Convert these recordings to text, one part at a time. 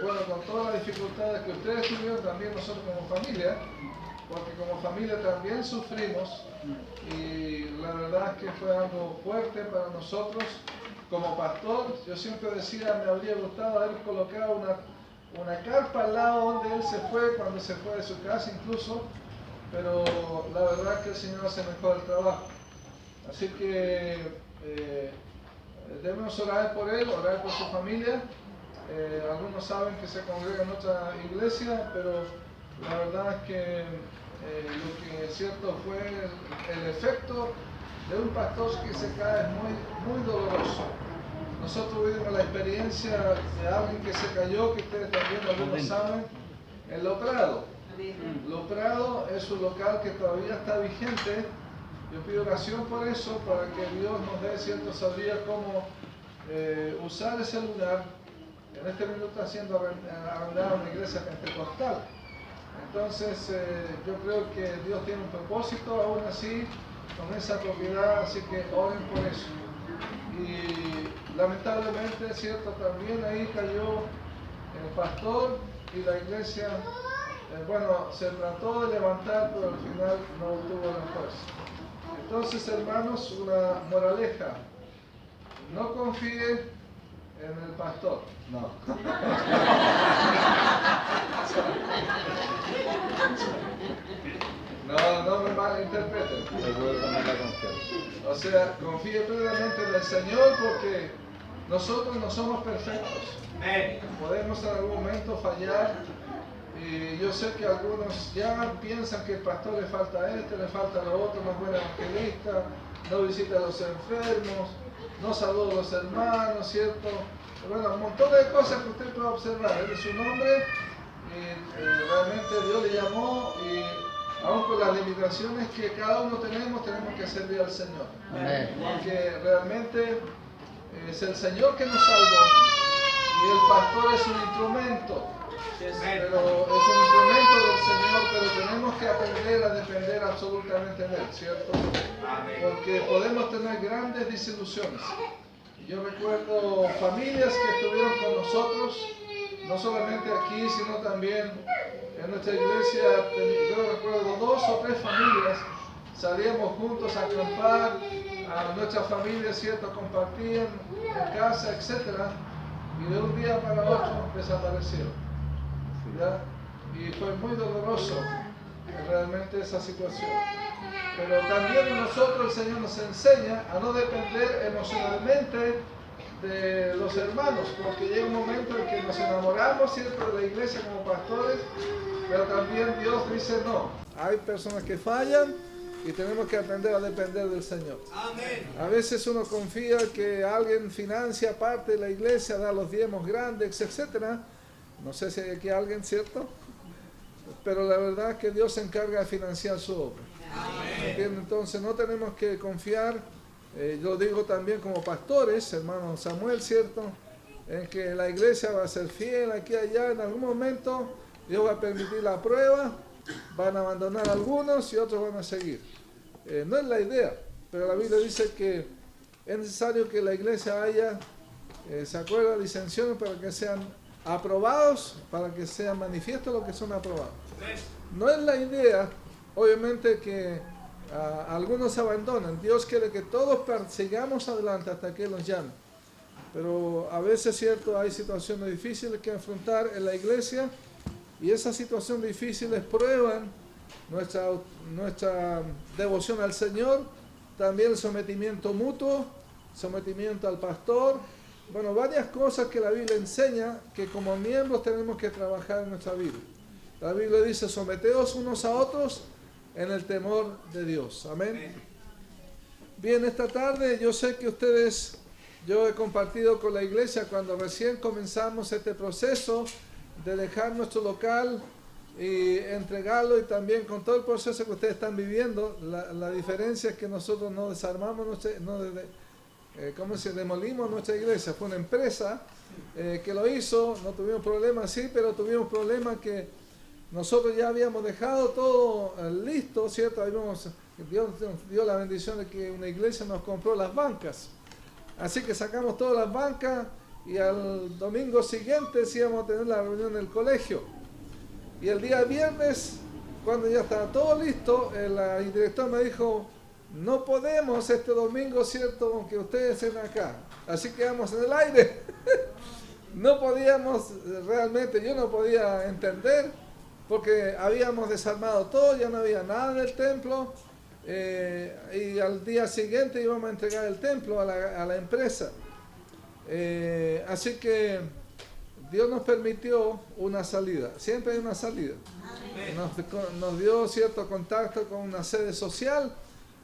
bueno, con todas las dificultades que ustedes tuvieron, también nosotros como familia, porque como familia también sufrimos, y la verdad es que fue algo fuerte para nosotros. Como pastor, yo siempre decía, me habría gustado haber colocado una carpa al lado donde él se fue, cuando se fue de su casa incluso, pero la verdad es que el Señor hace mejor el trabajo. Así que debemos orar por él, orar por su familia. Algunos saben que se congrega en otra iglesia, pero la verdad es que lo que es cierto fue el efecto de un pastor que se cae es muy doloroso. Nosotros vivimos la experiencia de alguien que se cayó, que ustedes también algunos saben, en Lo Prado. Lo Prado es un local que todavía está vigente. Yo pido oración por eso, para que Dios nos dé cierta sabiduría cómo usar ese lugar. En este minuto está siendo arrendada una iglesia pentecostal. Entonces yo creo que Dios tiene un propósito aún así con esa propiedad, así que oren por eso. Y lamentablemente, cierto, también ahí cayó el pastor y la iglesia, bueno, se trató de levantar, pero al final no tuvo la fuerza. Entonces, hermanos, una moraleja: no confíe en el pastor. No. No me malinterpreten. O sea, confíe plenamente en el Señor, porque nosotros no somos perfectos. Podemos en algún momento fallar. Y yo sé que algunos ya piensan que el pastor le falta este, le falta lo otro, no es buen evangelista, no visita a los enfermos, no saluda a los hermanos, ¿cierto? Bueno, un montón de cosas que usted puede observar. Él es un hombre y realmente Dios le llamó, y aun con las limitaciones que cada uno tenemos que servir al Señor. Porque realmente es el Señor que nos salvó y el pastor es un instrumento. Pero es un instrumento del Señor, pero tenemos que aprender a depender absolutamente de Él, ¿cierto? Porque podemos tener grandes desilusiones. Yo recuerdo familias que estuvieron con nosotros, no solamente aquí, sino también en nuestra iglesia. Yo recuerdo 2 o 3 familias, salíamos juntos a acampar, a nuestras familias, ¿cierto? Compartían en casa, etc. Y de un día para otro desaparecieron. ¿Ya? Y fue muy doloroso realmente esa situación. Pero también nosotros, el Señor nos enseña a no depender emocionalmente de los hermanos, porque llega un momento en que nos enamoramos, ¿cierto?, de la iglesia como pastores, pero también Dios dice no. Hay personas que fallan y tenemos que aprender a depender del Señor. Amén. A veces uno confía que alguien financia parte de la iglesia, da los diezmos grandes, etc. No sé si hay aquí alguien, ¿cierto? Pero la verdad es que Dios se encarga de financiar su obra. Amén. Entonces no tenemos que confiar, yo digo también como pastores, hermano Samuel, ¿cierto?, en que la iglesia va a ser fiel aquí y allá. En algún momento Dios va a permitir la prueba, van a abandonar algunos y otros van a seguir. No es la idea, pero la Biblia dice que es necesario que la iglesia haya, ¿se acuerda?, disensiones para que sean aprobados, para que sean manifiestos los que son aprobados. No es la idea, obviamente, que algunos abandonan. Dios quiere que todos sigamos adelante hasta que Él nos llame. Pero a veces, cierto, hay situaciones difíciles que afrontar en la iglesia, y esas situaciones difíciles prueban nuestra devoción al Señor, también el sometimiento mutuo, sometimiento al pastor. Bueno, varias cosas que la Biblia enseña que como miembros tenemos que trabajar en nuestra vida. La Biblia dice: someteos unos a otros en el temor de Dios. Amén. Bien, esta tarde yo sé que ustedes, yo he compartido con la iglesia cuando recién comenzamos este proceso de dejar nuestro local y entregarlo, y también con todo el proceso que ustedes están viviendo. La diferencia es que nosotros no desarmamos, demolimos nuestra iglesia. Fue una empresa que lo hizo, no tuvimos problemas, sí, pero tuvimos problemas que nosotros ya habíamos dejado todo listo, ¿cierto? Dios nos dio la bendición de que una iglesia nos compró las bancas. Así que sacamos todas las bancas y al domingo siguiente sí íbamos a tener la reunión en el colegio. Y el día viernes, cuando ya estaba todo listo, el director me dijo, no podemos este domingo, ¿cierto?, aunque ustedes estén acá, así que vamos en el aire. No podíamos realmente, yo no podía entender, porque habíamos desarmado todo, ya no había nada en el templo, y al día siguiente íbamos a entregar el templo a la empresa. Así que Dios nos permitió una salida, siempre hay una salida. Nos dio cierto contacto con una sede social,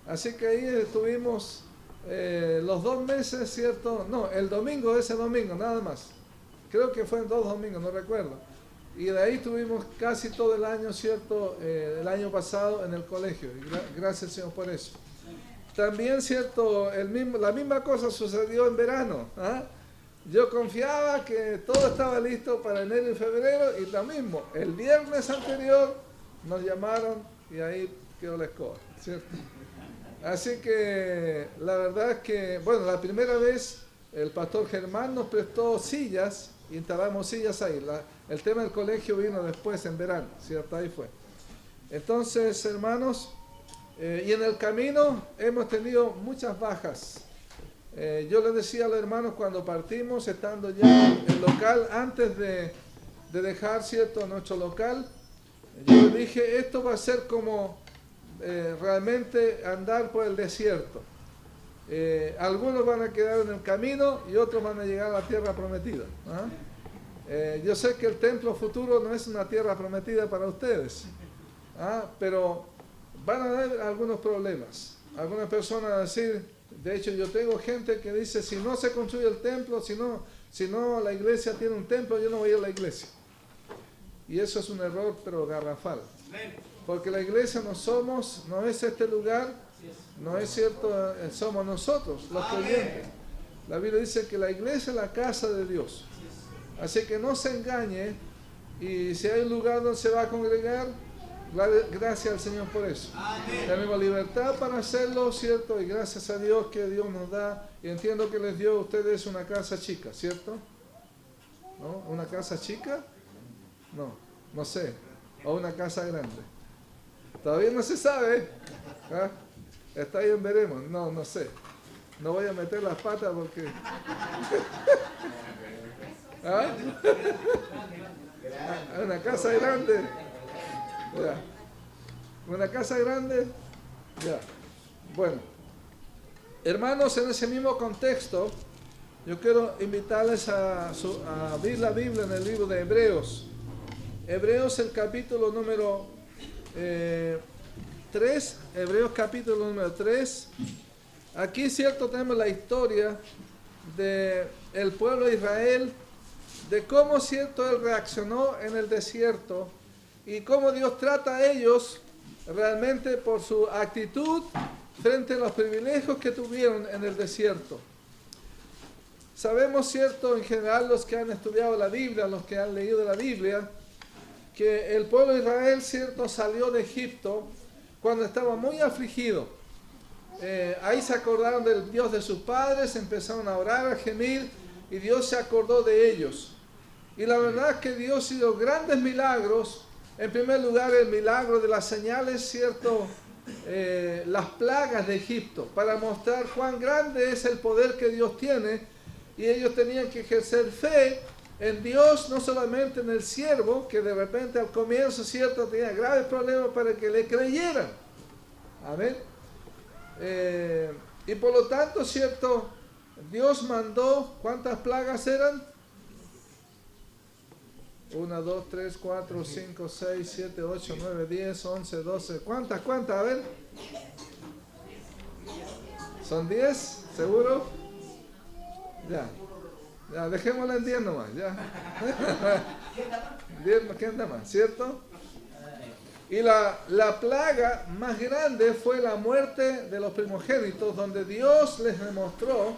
así que ahí estuvimos los 2 meses, ¿cierto? No, el domingo, ese domingo, nada más. Creo que fue en 2 domingos, no recuerdo. Y de ahí estuvimos casi todo el año, ¿cierto? El año pasado en el colegio. Y gracias, Señor, por eso. También, ¿cierto? La misma cosa sucedió en verano. ¿Ah? Yo confiaba que todo estaba listo para enero y febrero y lo mismo. El viernes anterior nos llamaron y ahí quedó la escoba, ¿cierto? Así que la verdad es que, bueno, la primera vez el pastor Germán nos prestó sillas, instalamos sillas ahí. El tema del colegio vino después, en verano, ¿cierto? Ahí fue. Entonces, hermanos, y en el camino hemos tenido muchas bajas. Yo les decía a los hermanos cuando partimos, estando ya en el local, antes de dejar, ¿cierto?, nuestro local, yo les dije, esto va a ser como realmente andar por el desierto. Algunos van a quedar en el camino y otros van a llegar a la tierra prometida. ¿Ah? Yo sé que el templo futuro no es una tierra prometida para ustedes, pero van a haber algunos problemas. Algunas personas van a decir, de hecho yo tengo gente que dice, si no se construye el templo, si no la iglesia tiene un templo, yo no voy a ir a la iglesia. Y eso es un error, pero garrafal. Porque la iglesia no es este lugar, no es cierto, somos nosotros, los creyentes. La Biblia dice que la iglesia es la casa de Dios. Así que no se engañe, y si hay un lugar donde se va a congregar, gracias al Señor por eso. Tenemos libertad para hacerlo, ¿cierto? Y gracias a Dios que Dios nos da, y entiendo que les dio a ustedes una casa chica, ¿cierto? ¿No? ¿Una casa chica? No sé. O una casa grande. Todavía no se sabe. ¿Ah? Está ahí en veremos. No sé. No voy a meter las patas porque... ¿Ah? Una casa grande. Ya. Una casa grande. Ya. Bueno. Hermanos, en ese mismo contexto, yo quiero invitarles a abrir la Biblia en el libro de Hebreos. Hebreos, el capítulo número 3. Hebreos, capítulo número 3. Aquí, cierto, tenemos la historia del pueblo de Israel, de cómo, cierto, él reaccionó en el desierto y cómo Dios trata a ellos realmente por su actitud frente a los privilegios que tuvieron en el desierto. Sabemos, cierto, en general los que han estudiado la Biblia, los que han leído la Biblia, que el pueblo de Israel, cierto, salió de Egipto cuando estaba muy afligido. Ahí se acordaron del Dios de sus padres, empezaron a orar, a gemir, y Dios se acordó de ellos. Y la verdad es que Dios hizo grandes milagros. En primer lugar, el milagro de las señales, cierto, las plagas de Egipto, para mostrar cuán grande es el poder que Dios tiene, y ellos tenían que ejercer fe en Dios, no solamente en el siervo, que de repente al comienzo, cierto, tenía graves problemas para que le creyeran. Amén. Y por lo tanto, cierto, Dios mandó, ¿cuántas plagas eran? 1, 2, 3, 4, 5, 6, 7, 8, 9, 10, 11, 12. ¿Cuántas? A ver. ¿Son 10? ¿Seguro? Ya, dejémosla en 10 nomás, ya. 10, ¿qué nada más? ¿Cierto? Y la plaga más grande fue la muerte de los primogénitos, donde Dios les demostró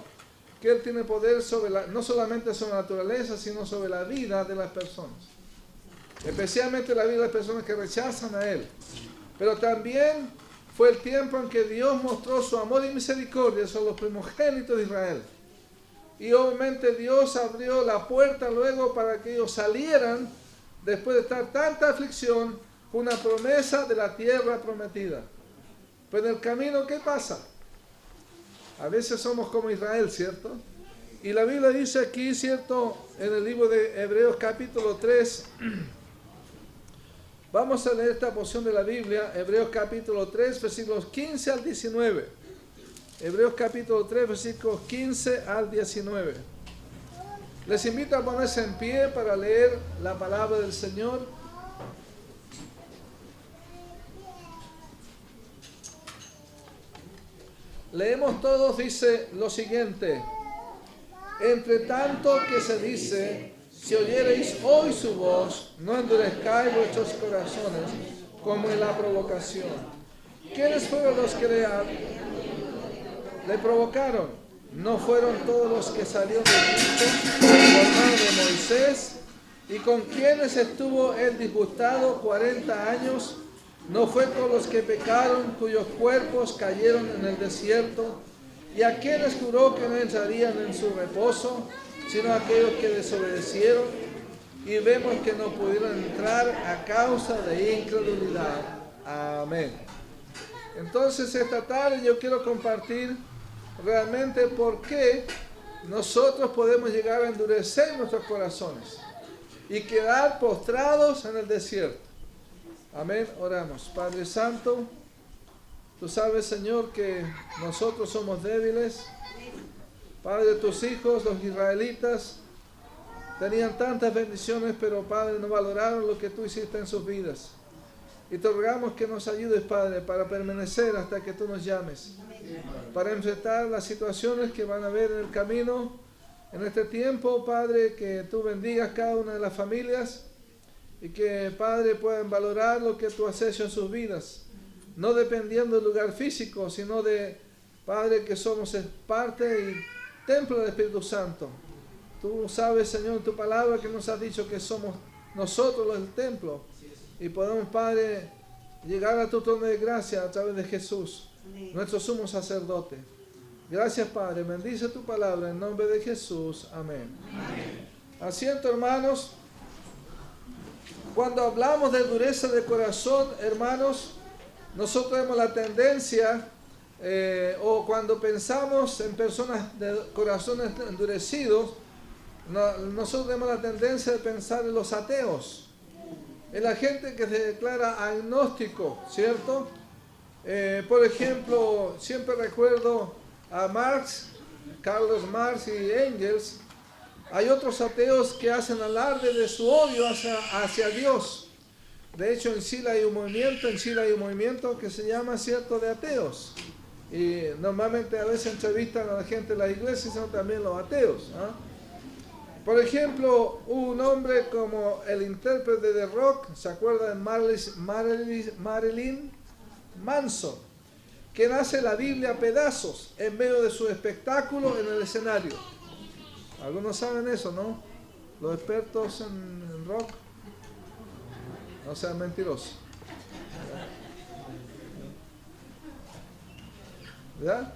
que Él tiene poder sobre no solamente sobre la naturaleza, sino sobre la vida de las personas. Especialmente la vida de las personas que rechazan a Él. Pero también fue el tiempo en que Dios mostró su amor y misericordia sobre los primogénitos de Israel. y obviamente Dios abrió la puerta luego para que ellos salieran después de estar tanta aflicción, una promesa de la tierra prometida. Pero en el camino, ¿qué pasa? A veces somos como Israel, ¿cierto? Y la Biblia dice aquí, ¿cierto? En el libro de Hebreos capítulo 3, vamos a leer esta porción de la Biblia, Hebreos capítulo 3, versículos 15 al 19. Hebreos capítulo 3, versículos 15 al 19. Les invito a ponerse en pie para leer la palabra del Señor. Leemos todos, dice lo siguiente: entre tanto que se dice, si oyereis hoy su voz, no endurezcáis vuestros corazones como en la provocación. ¿Quiénes fueron los que le provocaron? ¿No fueron todos los que salieron de Egipto por mano de Moisés? ¿Y con quienes estuvo él disgustado 40 años? ¿No fue con los que pecaron, cuyos cuerpos cayeron en el desierto? ¿Y a quienes juró que no entrarían en su reposo, sino a aquellos que desobedecieron? Y vemos que no pudieron entrar a causa de incredulidad. Amén. Entonces esta tarde yo quiero compartir realmente por qué nosotros podemos llegar a endurecer nuestros corazones y quedar postrados en el desierto. Amén. Oramos. Padre Santo, tú sabes, Señor, que nosotros somos débiles. Padre, tus hijos, los israelitas, tenían tantas bendiciones, pero Padre, no valoraron lo que tú hiciste en sus vidas. Y te rogamos que nos ayudes, Padre, para permanecer hasta que tú nos llames, para enfrentar las situaciones que van a haber en el camino, en este tiempo, Padre, que tú bendigas cada una de las familias y que, Padre, puedan valorar lo que tú has hecho en sus vidas, no dependiendo del lugar físico, sino de, Padre, que somos parte y templo del Espíritu Santo. Tú sabes, Señor, en tu palabra que nos has dicho que somos nosotros los del templo y podemos, Padre, llegar a tu trono de gracia a través de Jesús, nuestro sumo sacerdote. Gracias, Padre. Bendice tu palabra en nombre de Jesús. Amén. Asiento, hermanos. Cuando hablamos de dureza de corazón, hermanos, nosotros tenemos la tendencia, o cuando pensamos en personas de corazones endurecidos, nosotros tenemos la tendencia de pensar en los ateos, en la gente que se declara agnóstico, ¿cierto? Por ejemplo, siempre recuerdo a Marx, Carlos Marx y Engels. Hay otros ateos que hacen alarde de su odio hacia Dios. De hecho, en Chile hay un movimiento que se llama, ¿cierto?, de ateos. Y normalmente a veces entrevistan a la gente de la iglesia, sino también los ateos, ¿ah? Por ejemplo, un hombre como el intérprete de rock, ¿se acuerdan? Marilyn Manson, quien hace la Biblia a pedazos en medio de su espectáculo en el escenario. Algunos saben eso, ¿no? Los expertos en rock. No sean mentirosos. ¿Verdad?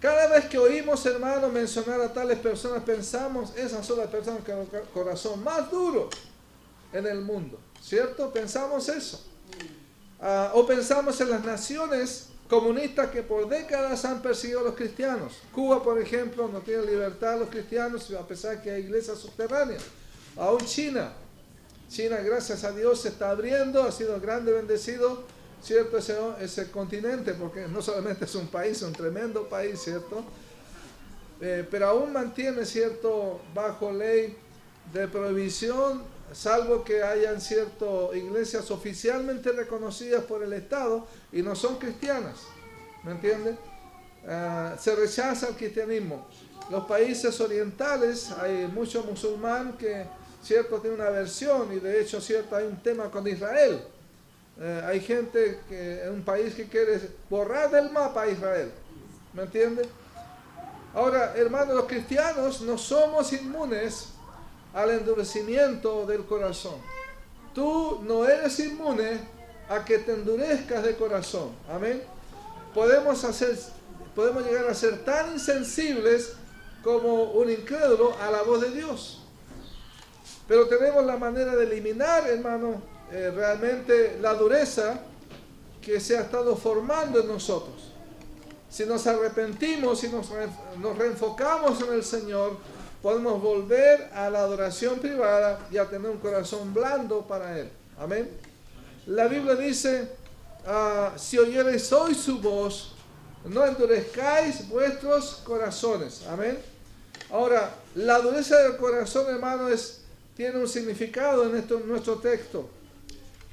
Cada vez que oímos, hermanos, mencionar a tales personas, pensamos, esas son las personas con el corazón más duro en el mundo, ¿cierto? Pensamos eso. O pensamos en las naciones comunistas que por décadas han perseguido a los cristianos. Cuba, por ejemplo, no tiene libertad los cristianos, a pesar que hay iglesias subterráneas. Aún China, gracias a Dios, se está abriendo, ha sido grande bendecido, ¿cierto? Ese continente, porque no solamente es un país, es un tremendo país, ¿cierto? Pero aún mantiene, ¿cierto?, bajo ley de prohibición, salvo que hayan, ¿cierto?, iglesias oficialmente reconocidas por el Estado y no son cristianas, ¿me entiende? Se rechaza el cristianismo. Los países orientales, hay muchos musulmanes que, ¿cierto?, tienen una aversión, y de hecho, ¿cierto?, hay un tema con Israel. Hay gente en un país que quiere borrar del mapa a Israel, ¿me entiende? Ahora, hermanos, los cristianos no somos inmunes al endurecimiento del corazón. Tú no eres inmune a que te endurezcas de corazón. Amén. Podemos llegar a ser tan insensibles como un incrédulo a la voz de Dios. Pero tenemos la manera de eliminar, hermano, realmente la dureza que se ha estado formando en nosotros. Si nos arrepentimos, si nos reenfocamos en el Señor, podemos volver a la adoración privada y a tener un corazón blando para Él. Amén. La Biblia dice, si oyereis hoy su voz, no endurezcáis vuestros corazones. Amén. Ahora, la dureza del corazón, hermano, tiene un significado en nuestro texto.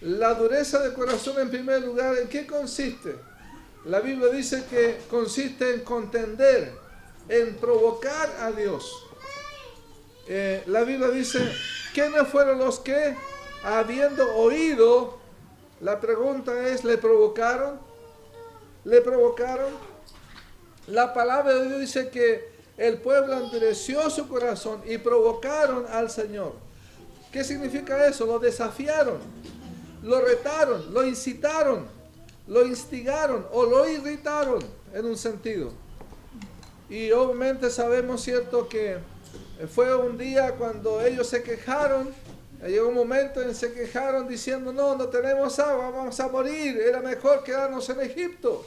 La dureza del corazón, en primer lugar, ¿en qué consiste? La Biblia dice que consiste en contender, en provocar a Dios. La Biblia dice, ¿quiénes fueron los que, habiendo oído, la pregunta es, ¿le provocaron? ¿Le provocaron? La palabra de Dios dice que el pueblo endureció su corazón y provocaron al Señor. ¿Qué significa eso? Lo desafiaron, lo retaron, lo incitaron, lo instigaron o lo irritaron en un sentido. Y obviamente sabemos, cierto, que fue un día cuando ellos se quejaron, llegó un momento en que se quejaron diciendo, no tenemos agua, vamos a morir, era mejor quedarnos en Egipto.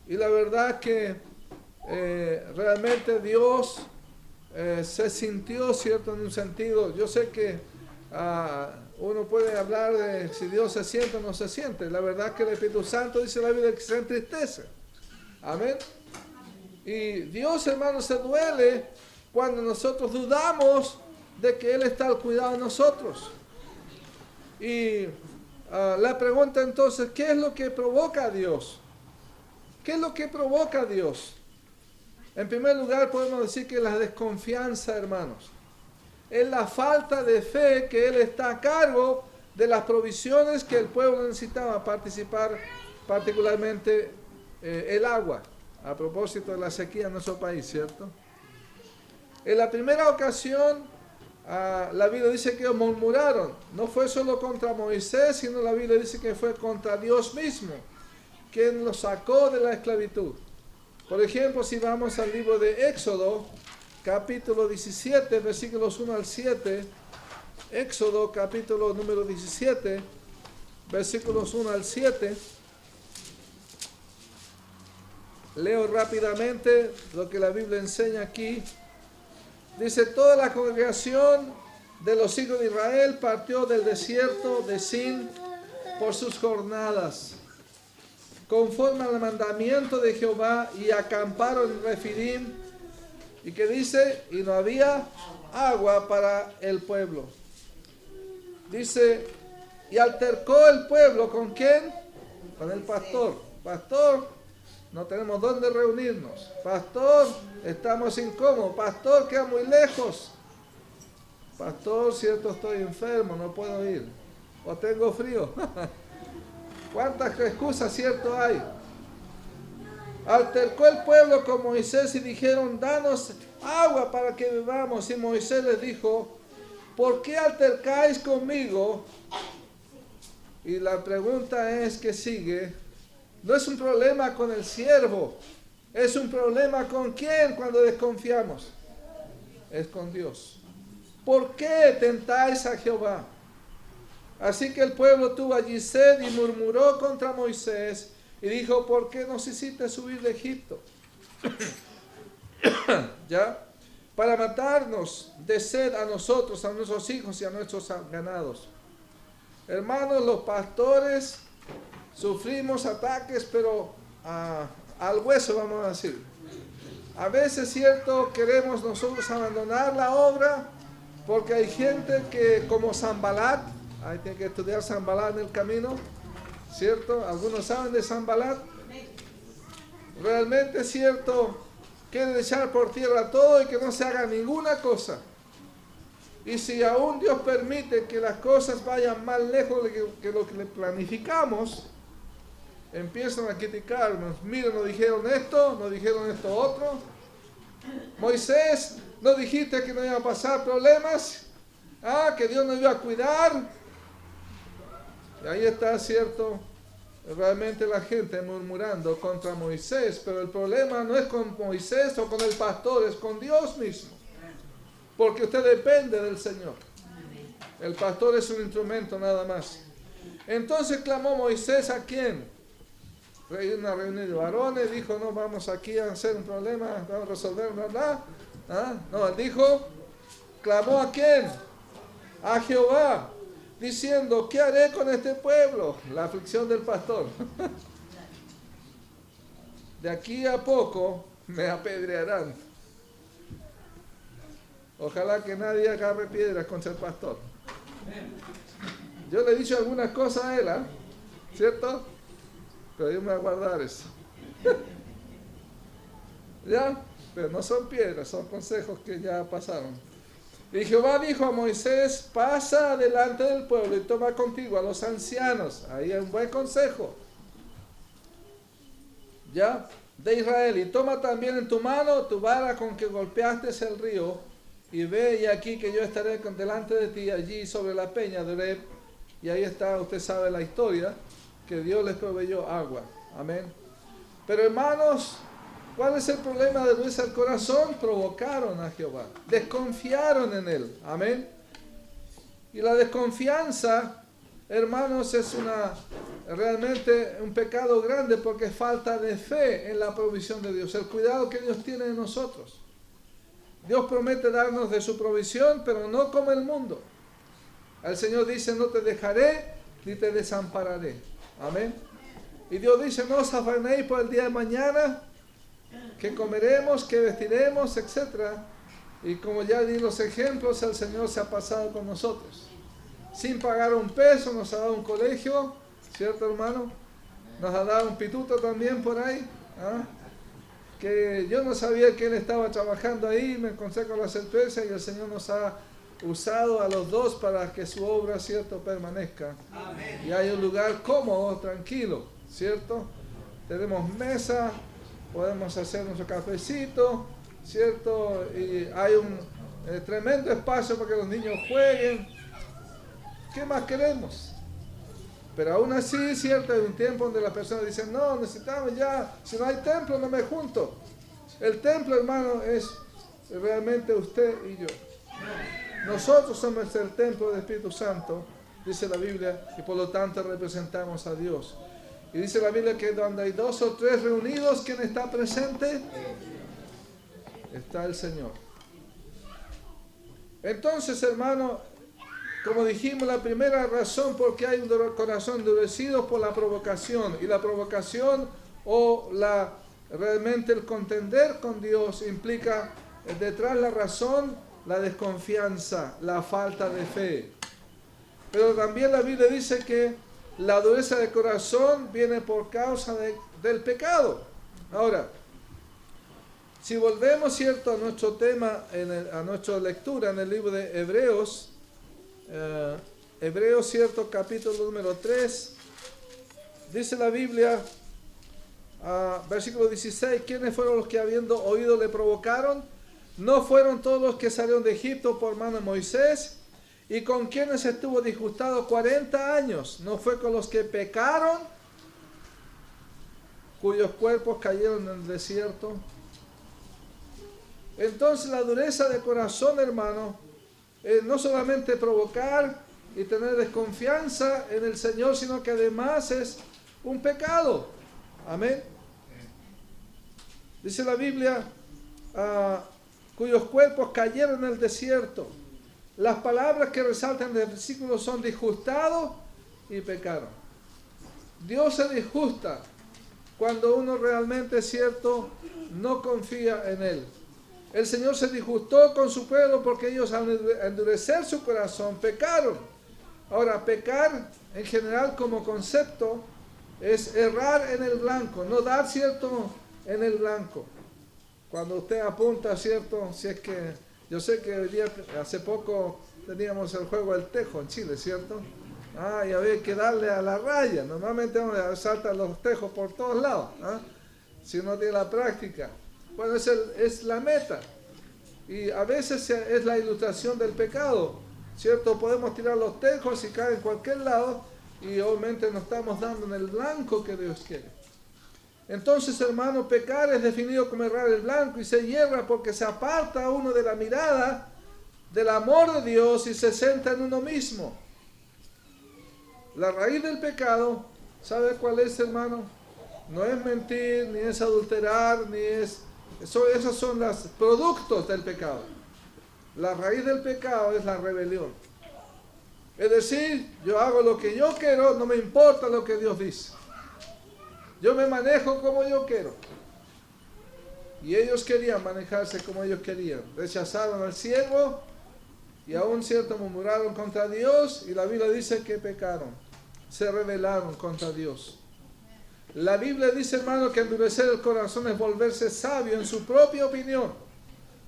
Y la verdad que realmente Dios se sintió, cierto, en un sentido. Yo sé que uno puede hablar de si Dios se siente o no se siente. La verdad que el Espíritu Santo dice la Biblia que se entristece. Amén. Y Dios, hermano, se duele cuando nosotros dudamos de que Él está al cuidado de nosotros. Y la pregunta entonces, ¿qué es lo que provoca a Dios? ¿Qué es lo que provoca a Dios? En primer lugar, podemos decir que es la desconfianza, hermanos. Es la falta de fe que Él está a cargo de las provisiones que el pueblo necesitaba participar, particularmente el agua, a propósito de la sequía en nuestro país, ¿cierto? En la primera ocasión, la Biblia dice que ellos murmuraron. No fue solo contra Moisés, sino la Biblia dice que fue contra Dios mismo, quien los sacó de la esclavitud. Por ejemplo, si vamos al libro de Éxodo, capítulo 17, versículos 1 al 7, Éxodo, capítulo número 17, versículos 1 al 7, leo rápidamente lo que la Biblia enseña aquí. Dice, toda la congregación de los hijos de Israel partió del desierto de Sin por sus jornadas, conforme al mandamiento de Jehová, y acamparon en Refidim, y que dice, y no había agua para el pueblo. Dice, y altercó el pueblo, ¿con quién? Con el pastor. Pastor, no tenemos dónde reunirnos. Pastor, estamos incómodos. Pastor, queda muy lejos. Pastor, cierto, estoy enfermo, no puedo ir. O tengo frío. ¿Cuántas excusas, cierto, hay? Altercó el pueblo con Moisés y dijeron, danos agua para que bebamos. Y Moisés les dijo, ¿por qué altercáis conmigo? Y la pregunta es que sigue, no es un problema con el siervo, es un problema con quién cuando desconfiamos. Es con Dios. ¿Por qué tentáis a Jehová? Así que el pueblo tuvo allí sed y murmuró contra Moisés y dijo, ¿por qué nos hiciste subir de Egipto? ¿Ya? Para matarnos de sed a nosotros, a nuestros hijos y a nuestros ganados. Hermanos, los pastores sufrimos ataques, pero al hueso, vamos a decir. A veces, cierto, queremos nosotros abandonar la obra porque hay gente que, como Sanbalat, ahí tiene que estudiar Sanbalat en el camino, ¿cierto? Algunos saben de Sanbalat. Realmente, cierto, quiere echar por tierra todo y que no se haga ninguna cosa. Y si aún Dios permite que las cosas vayan más lejos que lo que le planificamos, empiezan a criticarnos. Miren, nos dijeron esto otro. Moisés, ¿no dijiste que no iba a pasar problemas? Que Dios nos iba a cuidar. Y ahí está, cierto, realmente la gente murmurando contra Moisés, pero el problema no es con Moisés o con el pastor, es con Dios mismo. Porque usted depende del Señor. El pastor es un instrumento nada más. Entonces clamó Moisés ¿a quién? Una reunión de varones, dijo, no, vamos aquí a hacer un problema, vamos a resolver, ¿verdad? ¿Ah? No, él dijo, clamó ¿a quién? A Jehová, diciendo, ¿qué haré con este pueblo? La aflicción del pastor. De aquí a poco me apedrearán. Ojalá que nadie agarre piedras contra el pastor. Yo le he dicho algunas cosas a él, ¿eh? ¿Cierto? Pero yo me voy a guardar eso. ¿Ya? Pero no son piedras, son consejos que ya pasaron. Y Jehová dijo a Moisés, pasa delante del pueblo y toma contigo a los ancianos. Ahí hay un buen consejo. ¿Ya? De Israel. Y toma también en tu mano tu vara con que golpeaste el río. Y ve y aquí que yo estaré delante de ti allí sobre la peña de Oreb. Y ahí está, usted sabe la historia, que Dios les proveyó agua. Amén. Pero hermanos, ¿cuál es el problema de dureza del corazón? Provocaron a Jehová. Desconfiaron en él. Amén. Y la desconfianza, hermanos, es realmente un pecado grande porque es falta de fe en la provisión de Dios. El cuidado que Dios tiene de nosotros. Dios promete darnos de su provisión, pero no como el mundo. El Señor dice, no te dejaré ni te desampararé. Amén. Y Dios dice, no os afanéis por el día de mañana, que comeremos, que vestiremos, etc. Y como ya di los ejemplos, el Señor se ha pasado con nosotros. Sin pagar un peso, nos ha dado un colegio, ¿cierto, hermano? Nos ha dado un pituto también por ahí. ¿Ah? Que yo no sabía que Él estaba trabajando ahí, me encontré con la certeza y el Señor nos ha usado a los dos para que su obra, ¿cierto?, permanezca. Amén. Y hay un lugar cómodo, tranquilo, ¿cierto? Tenemos mesa, podemos hacer nuestro cafecito, ¿cierto? Y hay un tremendo espacio para que los niños jueguen. ¿Qué más queremos? Pero aún así, ¿cierto? Hay un tiempo donde las personas dicen, no, necesitamos ya, si no hay templo no me junto. El templo, hermano, es realmente usted y yo. Nosotros somos el templo del Espíritu Santo, dice la Biblia, y por lo tanto representamos a Dios. Y dice la Biblia que donde hay 2 o 3 reunidos, ¿quién está presente? Está el Señor. Entonces, hermano, como dijimos, la primera razón por qué hay un corazón endurecido por la provocación. Y la provocación o realmente el contender con Dios implica detrás la razón, la desconfianza, la falta de fe. Pero también la Biblia dice que la dureza de corazón viene por causa del pecado. Ahora, si volvemos, ¿cierto?, a nuestro tema, a nuestra lectura en el libro de Hebreos, Hebreos, ¿cierto?, capítulo número 3, dice la Biblia, versículo 16, ¿quiénes fueron los que habiendo oído le provocaron? ¿No fueron todos los que salieron de Egipto por mano de Moisés? ¿Y con quienes estuvo disgustado 40 años? ¿No fue con los que pecaron, cuyos cuerpos cayeron en el desierto? Entonces la dureza de corazón, hermano, no solamente provocar y tener desconfianza en el Señor, sino que además es un pecado. Amén. Dice la Biblia, cuyos cuerpos cayeron en el desierto. Las palabras que resaltan del versículo son disgustado y pecaron. Dios se disgusta cuando uno realmente, cierto, no confía en Él. El Señor se disgustó con su pueblo porque ellos al endurecer su corazón pecaron. Ahora, pecar en general como concepto es errar en el blanco, no dar, cierto, en el blanco. Cuando usted apunta, ¿cierto? Si es que, yo sé que hoy día, hace poco teníamos el juego del tejo en Chile, ¿cierto? Y había que darle a la raya. Normalmente saltan los tejos por todos lados, si uno tiene la práctica. Bueno, es la meta. Y a veces es la ilustración del pecado, ¿cierto? Podemos tirar los tejos y caer en cualquier lado y obviamente no estamos dando en el blanco que Dios quiere. Entonces, hermano, pecar es definido como errar el blanco y se hierra porque se aparta uno de la mirada del amor de Dios y se centra en uno mismo. La raíz del pecado, ¿sabe cuál es, hermano? No es mentir, ni es adulterar, ni es... esos son los productos del pecado. La raíz del pecado es la rebelión. Es decir, yo hago lo que yo quiero, no me importa lo que Dios dice. Yo me manejo como yo quiero. Y ellos querían manejarse como ellos querían. Rechazaron al siervo y aún cierto murmuraron contra Dios, y la Biblia dice que pecaron. Se rebelaron contra Dios. La Biblia dice, hermano, que endurecer el corazón es volverse sabio en su propia opinión.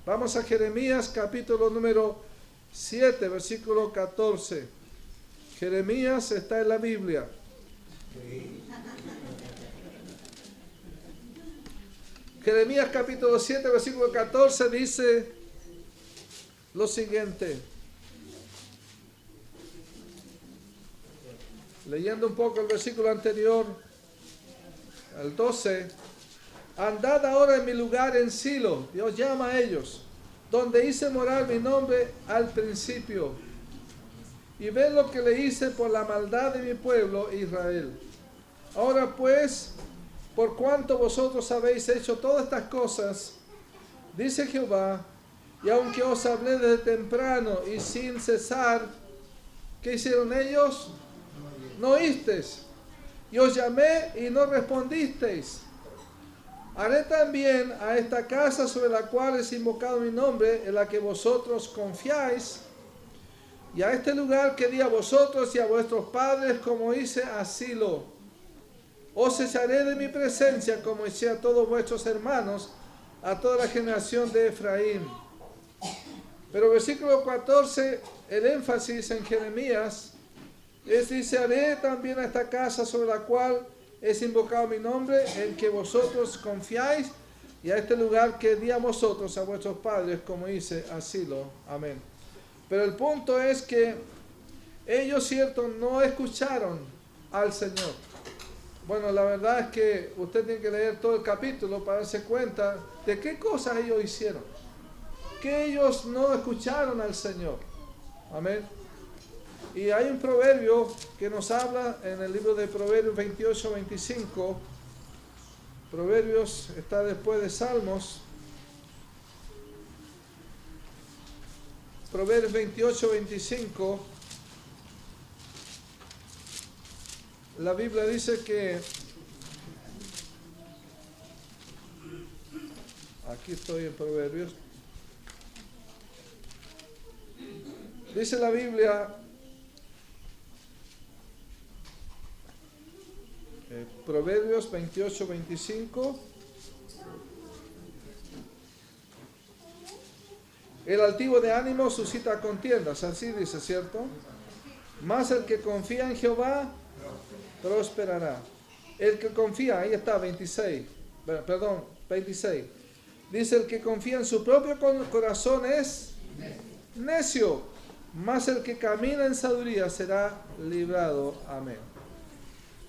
Vamos a Jeremías capítulo número 7, versículo 14. Jeremías está en la Biblia. Jeremías capítulo 7, versículo 14 dice lo siguiente. Leyendo un poco el versículo anterior, el 12. Andad ahora en mi lugar en Silo, Dios llama a ellos, donde hice morar mi nombre al principio. Y ved lo que le hice por la maldad de mi pueblo Israel. Ahora pues, por cuanto vosotros habéis hecho todas estas cosas, dice Jehová, y aunque os hablé desde temprano y sin cesar, ¿qué hicieron ellos? No oísteis. Y os llamé y no respondisteis. Haré también a esta casa sobre la cual es invocado mi nombre, en la que vosotros confiáis, y a este lugar que di a vosotros y a vuestros padres, como hice a Silo. Os echaré de mi presencia, como eché a todos vuestros hermanos, a toda la generación de Efraín. Pero versículo 14, el énfasis en Jeremías, dice, haré también a esta casa sobre la cual es invocado mi nombre, en que vosotros confiáis, y a este lugar que di a vosotros, a vuestros padres, como hice a Silo. Amén. Pero el punto es que ellos, cierto, no escucharon al Señor. Bueno, la verdad es que usted tiene que leer todo el capítulo para darse cuenta de qué cosas ellos hicieron. Que ellos no escucharon al Señor. Amén. Y hay un proverbio que nos habla en el libro de Proverbios 28-25. Proverbios está después de Salmos. Proverbios 28-25. La Biblia dice que... Aquí estoy en Proverbios. Dice la Biblia... Proverbios 28-25. El altivo de ánimo suscita contiendas, así dice, ¿cierto? Mas el que confía en Jehová prosperará. El que confía, ahí está, 26. Dice, el que confía en su propio corazón es necio, mas el que camina en sabiduría será librado. Amén.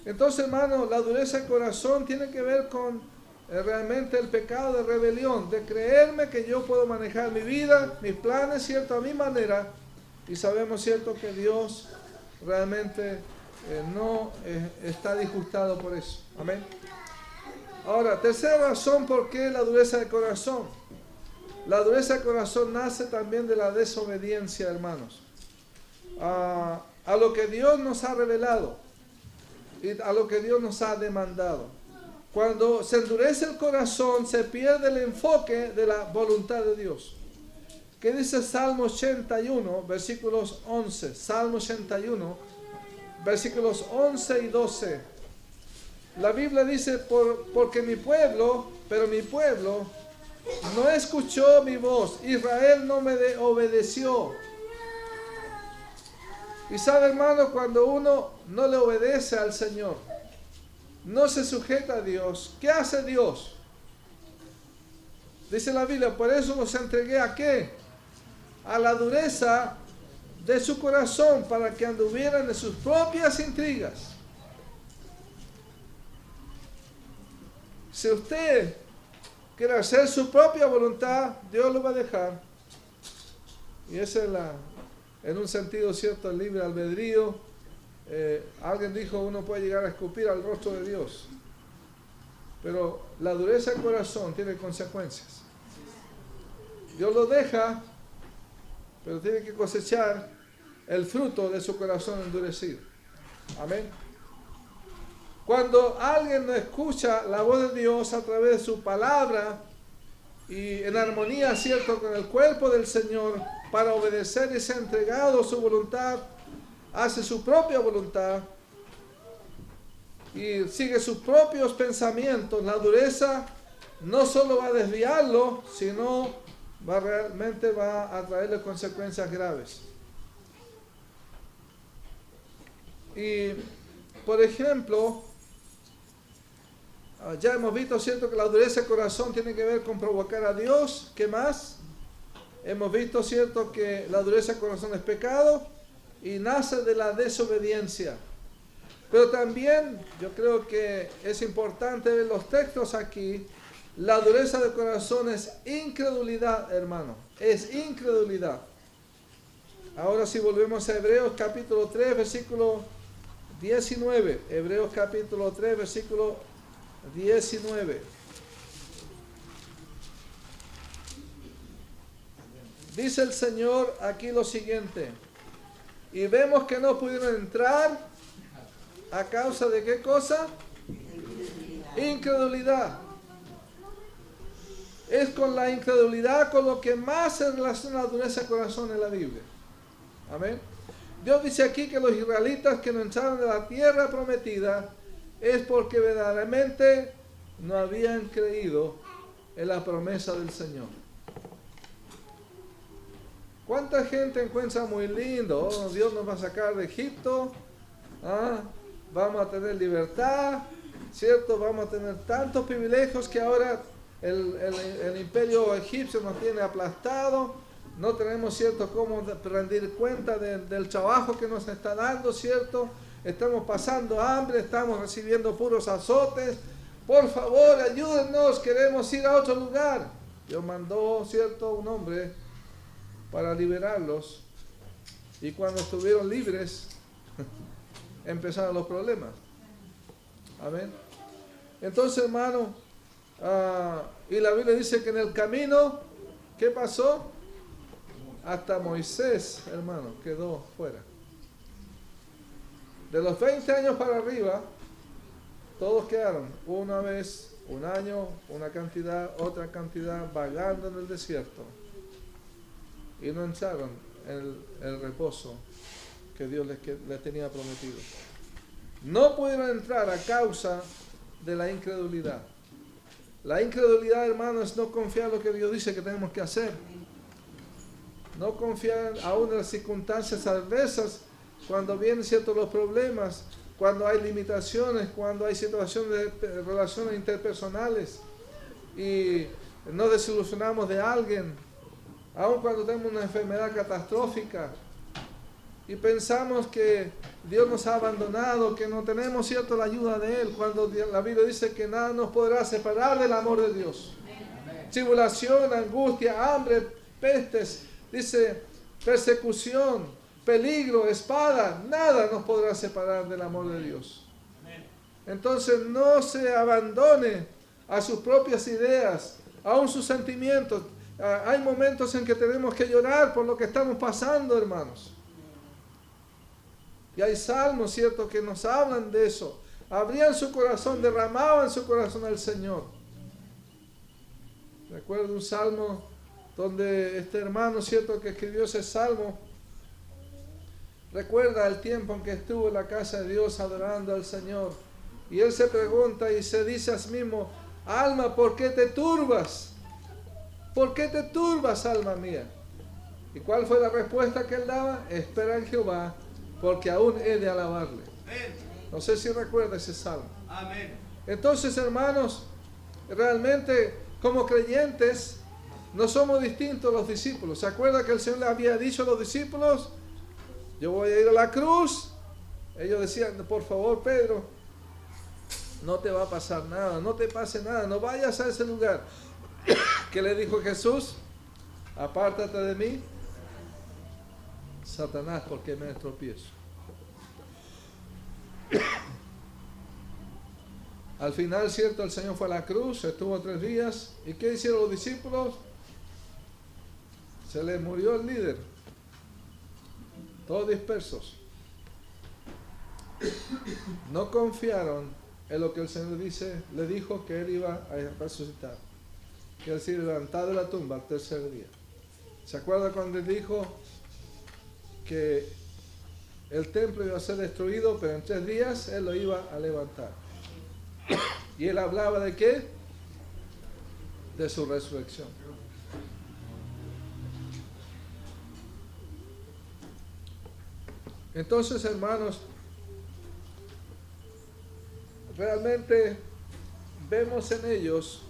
Entonces, hermano, la dureza del corazón tiene que ver con realmente el pecado de rebelión, de creerme que yo puedo manejar mi vida, mis planes, cierto, a mi manera, y sabemos, cierto, que Dios realmente no está disgustado por eso. Amén. Ahora, tercera razón por qué la dureza del corazón. La dureza del corazón nace también de la desobediencia, hermanos, a lo que Dios nos ha revelado y a lo que Dios nos ha demandado. Cuando se endurece el corazón, se pierde el enfoque de la voluntad de Dios. ¿Qué dice Salmo 81, versículos 11? Salmo 81, versículos 11 y 12. La Biblia dice, porque mi pueblo no escuchó mi voz, Israel no me obedeció. Y sabe, hermano, cuando uno no le obedece al Señor, no se sujeta a Dios, ¿qué hace Dios? Dice la Biblia, por eso los entregué ¿a qué? A la dureza de su corazón para que anduvieran en sus propias intrigas. Si usted quiere hacer su propia voluntad, Dios lo va a dejar. Y esa es en un sentido cierto, el libre albedrío. Alguien dijo, uno puede llegar a escupir al rostro de Dios. Pero la dureza del corazón tiene consecuencias. Dios lo deja, pero tiene que cosechar el fruto de su corazón endurecido. Amén. Cuando alguien no escucha la voz de Dios a través de su palabra y en armonía, cierto, con el cuerpo del Señor, para obedecer y ser entregado a su voluntad, hace su propia voluntad y sigue sus propios pensamientos, la dureza no solo va a desviarlo, sino realmente va a traerle consecuencias graves. Y, por ejemplo, ya hemos visto, cierto, que la dureza del corazón tiene que ver con provocar a Dios. ¿Qué más? Hemos visto, cierto, que la dureza del corazón es pecado y nace de la desobediencia. Pero también yo creo que es importante ver los textos aquí. La dureza del corazón es incredulidad, hermano. Es incredulidad. Ahora si volvemos a Hebreos capítulo 3, versículo 19. Hebreos capítulo 3, versículo 19. Dice el Señor aquí lo siguiente. Y vemos que no pudieron entrar a causa de ¿qué cosa? Incredulidad. Es con la incredulidad con lo que más se relaciona la dureza del corazón en la Biblia. Amén. Dios dice aquí que los israelitas que no entraron de la tierra prometida es porque verdaderamente no habían creído en la promesa del Señor. ¿Cuánta gente encuentra muy lindo? Oh, Dios nos va a sacar de Egipto. Vamos a tener libertad, ¿cierto? Vamos a tener tantos privilegios que ahora el imperio egipcio nos tiene aplastado. No tenemos, ¿cierto?, cómo rendir cuenta del trabajo que nos está dando, ¿cierto? Estamos pasando hambre, estamos recibiendo puros azotes. Por favor, ayúdennos, queremos ir a otro lugar. Dios mandó, ¿cierto?, un hombre para liberarlos. Y cuando estuvieron libres, empezaron los problemas. Amén. Entonces, hermano, y la Biblia dice que en el camino, ¿qué pasó? Hasta Moisés, hermano, quedó fuera. De los 20 años para arriba, todos quedaron una vez, un año, una cantidad, otra cantidad, vagando en el desierto. Y no entraron en el reposo que Dios les tenía prometido. No pudieron entrar a causa de la incredulidad. La incredulidad, hermano, es no confiar en lo que Dios dice que tenemos que hacer. No confiar aún en las circunstancias adversas, cuando vienen ciertos los problemas, cuando hay limitaciones, cuando hay situaciones de relaciones interpersonales y nos desilusionamos de alguien, aun cuando tenemos una enfermedad catastrófica y pensamos que Dios nos ha abandonado, que no tenemos, cierto, la ayuda de Él, cuando la Biblia dice que nada nos podrá separar del amor de Dios. Amén. Tribulación, angustia, hambre, pestes, dice persecución, peligro, espada, nada nos podrá separar del amor de Dios. Amén. Entonces no se abandone a sus propias ideas, aún sus sentimientos. Hay momentos en que tenemos que llorar por lo que estamos pasando, hermanos. Y hay salmos, ¿cierto?, que nos hablan de eso. Abrían su corazón, derramaban su corazón al Señor. Recuerdo un salmo donde este hermano, ¿cierto?, que escribió ese salmo, recuerda el tiempo en que estuvo en la casa de Dios adorando al Señor. Y él se pregunta y se dice a sí mismo: alma, ¿por qué te turbas? ¿Por qué te turbas, alma mía? ¿Y cuál fue la respuesta que él daba? Espera en Jehová, porque aún he de alabarle. No sé si recuerda ese salmo. Amén. Entonces, hermanos, realmente como creyentes no somos distintos a los discípulos. ¿Se acuerda que el Señor le había dicho a los discípulos? yo voy a ir a la cruz. Ellos decían, por favor, Pedro, no te va a pasar nada, no te pase nada, no vayas a ese lugar. ¿Qué le dijo Jesús? Apártate de mí, Satanás, porque me tropiezo. Al final, cierto, el Señor fue a la cruz, estuvo 3 días. ¿Y qué hicieron los discípulos? Se les murió el líder. Todos dispersos. No confiaron en lo que el Señor le dijo que Él iba a resucitar. Que Él se iba a levantar de la tumba al 3er día. ¿Se acuerda cuando Él dijo que el templo iba a ser destruido, pero en 3 días Él lo iba a levantar? Y Él hablaba ¿de qué? De su resurrección. Entonces, hermanos, realmente vemos en ellos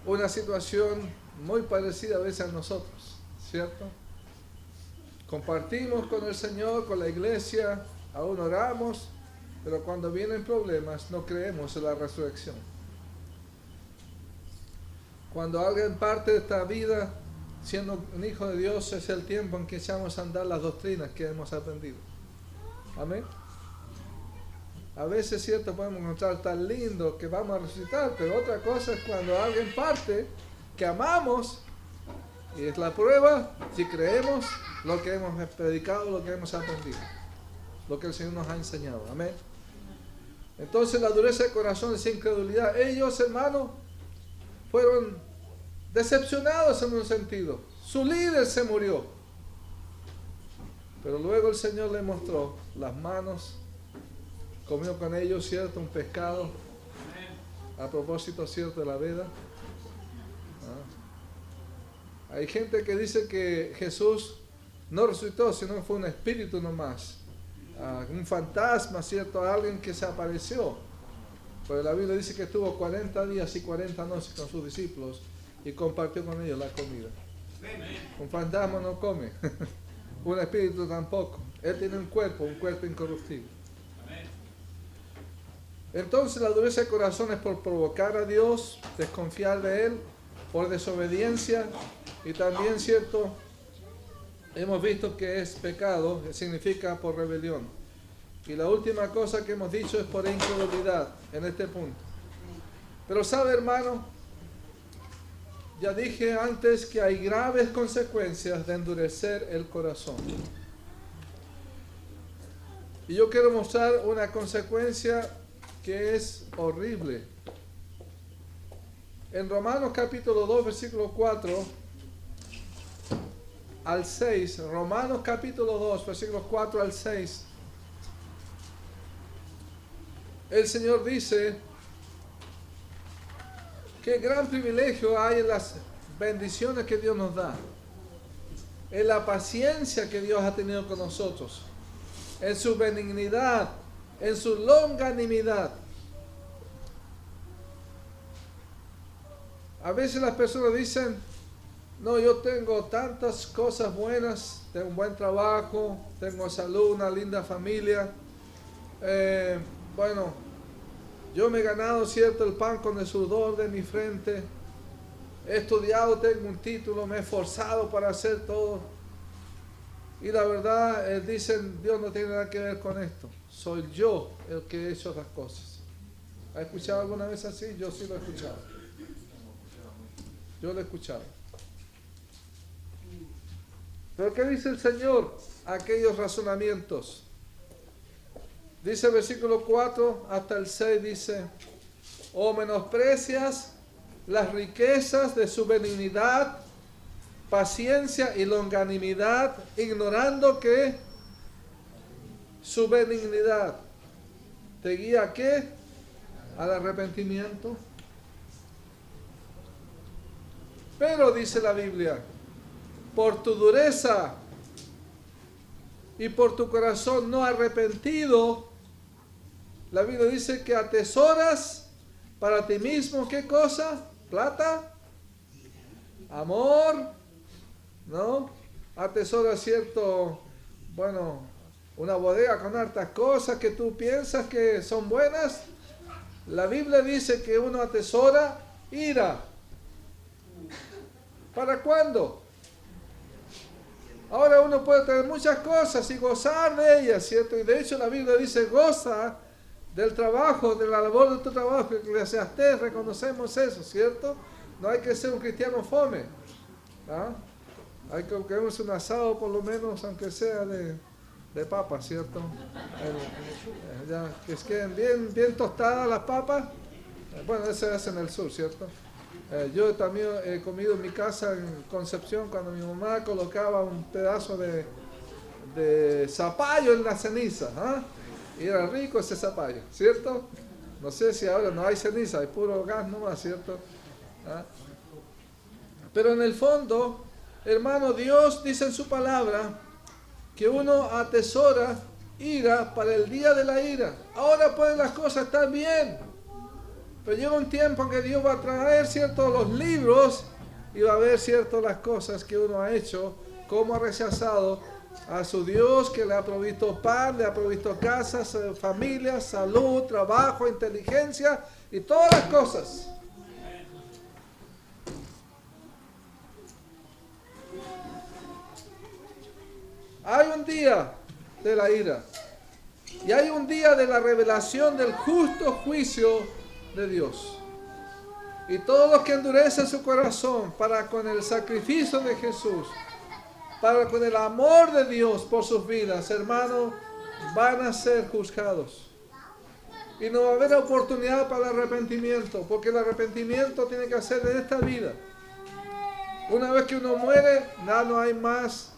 una situación muy parecida a veces a nosotros, ¿cierto? Compartimos con el Señor, con la iglesia, aún oramos, pero cuando vienen problemas no creemos en la resurrección. Cuando alguien parte de esta vida siendo un hijo de Dios, es el tiempo en que echamos a andar las doctrinas que hemos aprendido. Amén. A veces, cierto, podemos encontrar tan lindo que vamos a resucitar, pero otra cosa es cuando alguien parte que amamos, y es la prueba si creemos lo que hemos predicado, lo que hemos aprendido, lo que el Señor nos ha enseñado. Amén. Entonces, la dureza de corazón es incredulidad. Ellos, hermanos, fueron decepcionados en un sentido. Su líder se murió, pero luego el Señor le mostró las manos. Comió con ellos, cierto, un pescado. A propósito, cierto, de la veda. Hay gente que dice que Jesús no resucitó, sino fue un espíritu nomás. Un fantasma, cierto, alguien que se apareció. Pero la Biblia dice que estuvo 40 días y 40 noches con sus discípulos y compartió con ellos la comida. Un fantasma no come. Un espíritu tampoco. Él tiene un cuerpo incorruptible. Entonces la dureza de corazón es por provocar a Dios, desconfiar de Él, por desobediencia, y también, cierto, hemos visto que es pecado, que significa por rebelión. Y la última cosa que hemos dicho es por incredulidad en este punto. Pero sabe, hermano, ya dije antes que hay graves consecuencias de endurecer el corazón. Y yo quiero mostrar una consecuencia que es horrible. En Romanos capítulo 2, versículo 4 al 6, Romanos capítulo 2, versículos 4 al 6, el Señor dice qué gran privilegio hay en las bendiciones que Dios nos da, en la paciencia que Dios ha tenido con nosotros, en su benignidad, en su longanimidad. A veces las personas dicen, no, yo tengo tantas cosas buenas, tengo un buen trabajo, tengo salud, una linda familia, bueno, yo me he ganado, cierto, el pan con el sudor de mi frente, he estudiado, tengo un título, me he esforzado para hacer todo. Y la verdad, dicen, Dios no tiene nada que ver con esto, soy yo el que he hecho las cosas. ¿Ha escuchado alguna vez así? Yo sí lo he escuchado. Yo lo he escuchado. ¿Pero qué dice el Señor a aquellos razonamientos? Dice el versículo 4 hasta el 6, dice, o menosprecias las riquezas de su benignidad, paciencia y longanimidad, ignorando que su benignidad te guía ¿a qué? Al arrepentimiento. Pero dice la Biblia, por tu dureza y por tu corazón no arrepentido, la Biblia dice que atesoras para ti mismo, ¿qué cosa? ¿Plata? ¿Amor? ¿No? Atesoras, cierto, bueno, una bodega con hartas cosas que tú piensas que son buenas, la Biblia dice que uno atesora ira. ¿Para cuándo? Ahora uno puede tener muchas cosas y gozar de ellas, ¿cierto? Y de hecho la Biblia dice, goza del trabajo, de la labor de tu trabajo, que Eclesiastés, reconocemos eso, ¿cierto? No hay que ser un cristiano fome, ¿ah? Hay que comerse un asado por lo menos, aunque sea de papas, ¿cierto? Ya, que queden bien tostadas las papas. Bueno, eso se hace en el sur, ¿cierto? Yo también he comido en mi casa en Concepción cuando mi mamá colocaba un pedazo de zapallo en la ceniza, ¿ah? Y era rico ese zapallo, ¿cierto? No sé si ahora no hay ceniza, hay puro gas nomás, ¿cierto? ¿Ah? Pero en el fondo, hermano, Dios dice en su palabra que uno atesora ira para el día de la ira. Ahora pueden las cosas estar bien, pero llega un tiempo en que Dios va a traer, ¿cierto?, los libros y va a ver, ¿cierto?, las cosas que uno ha hecho, cómo ha rechazado a su Dios que le ha provisto pan, le ha provisto casas, familia, salud, trabajo, inteligencia y todas las cosas. Hay un día de la ira y hay un día de la revelación del justo juicio de Dios. Y todos los que endurecen su corazón para con el sacrificio de Jesús, para con el amor de Dios por sus vidas, hermanos, van a ser juzgados. Y no va a haber oportunidad para el arrepentimiento, porque el arrepentimiento tiene que hacer en esta vida. Una vez que uno muere, ya no hay más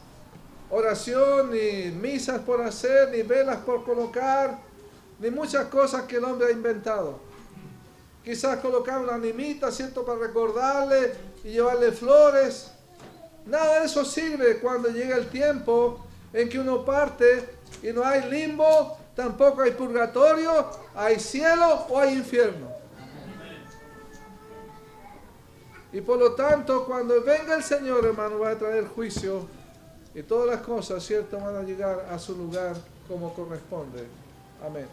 oración, ni misas por hacer, ni velas por colocar, ni muchas cosas que el hombre ha inventado. Quizás colocar una animita, ¿cierto?, para recordarle y llevarle flores. Nada de eso sirve cuando llega el tiempo en que uno parte y no hay limbo, tampoco hay purgatorio, hay cielo o hay infierno. Y por lo tanto, cuando venga el Señor, hermano, va a traer juicio y todas las cosas, ¿cierto?, van a llegar a su lugar como corresponde. Amén.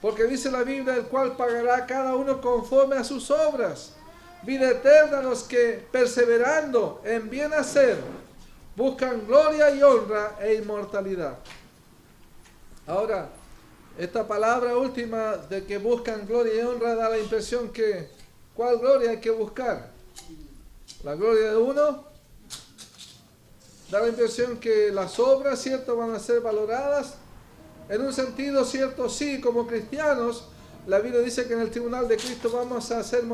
Porque dice la Biblia, el cual pagará cada uno conforme a sus obras. Vida eterna a los que, perseverando en bien hacer, buscan gloria y honra e inmortalidad. Ahora, esta palabra última de que buscan gloria y honra da la impresión que, ¿cuál gloria hay que buscar? ¿La gloria de uno? Da la impresión que las obras, ¿cierto?, van a ser valoradas. En un sentido, ¿cierto?, sí, como cristianos, la Biblia dice que en el tribunal de Cristo vamos a ser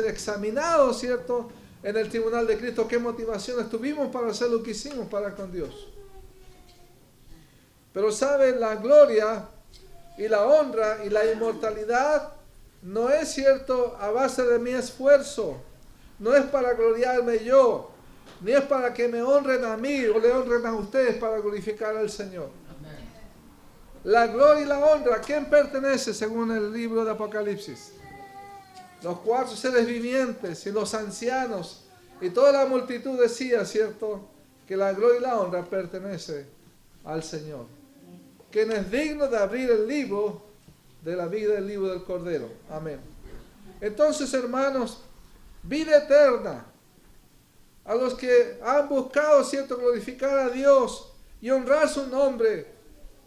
examinados, ¿cierto?, en el tribunal de Cristo, qué motivaciones tuvimos para hacer lo que hicimos para con Dios. Pero saben, la gloria y la honra y la inmortalidad no es, ¿cierto?, a base de mi esfuerzo, no es para gloriarme yo, ni es para que me honren a mí o le honren a ustedes para glorificar al Señor. La gloria y la honra, ¿a quién pertenece según el libro de Apocalipsis? Los 4 seres vivientes y los ancianos y toda la multitud decía, ¿cierto?, que la gloria y la honra pertenece al Señor, quien es digno de abrir el libro de la vida, el libro del Cordero. Amén. Entonces, hermanos, vida eterna a los que han buscado, ¿cierto?, glorificar a Dios y honrar su nombre,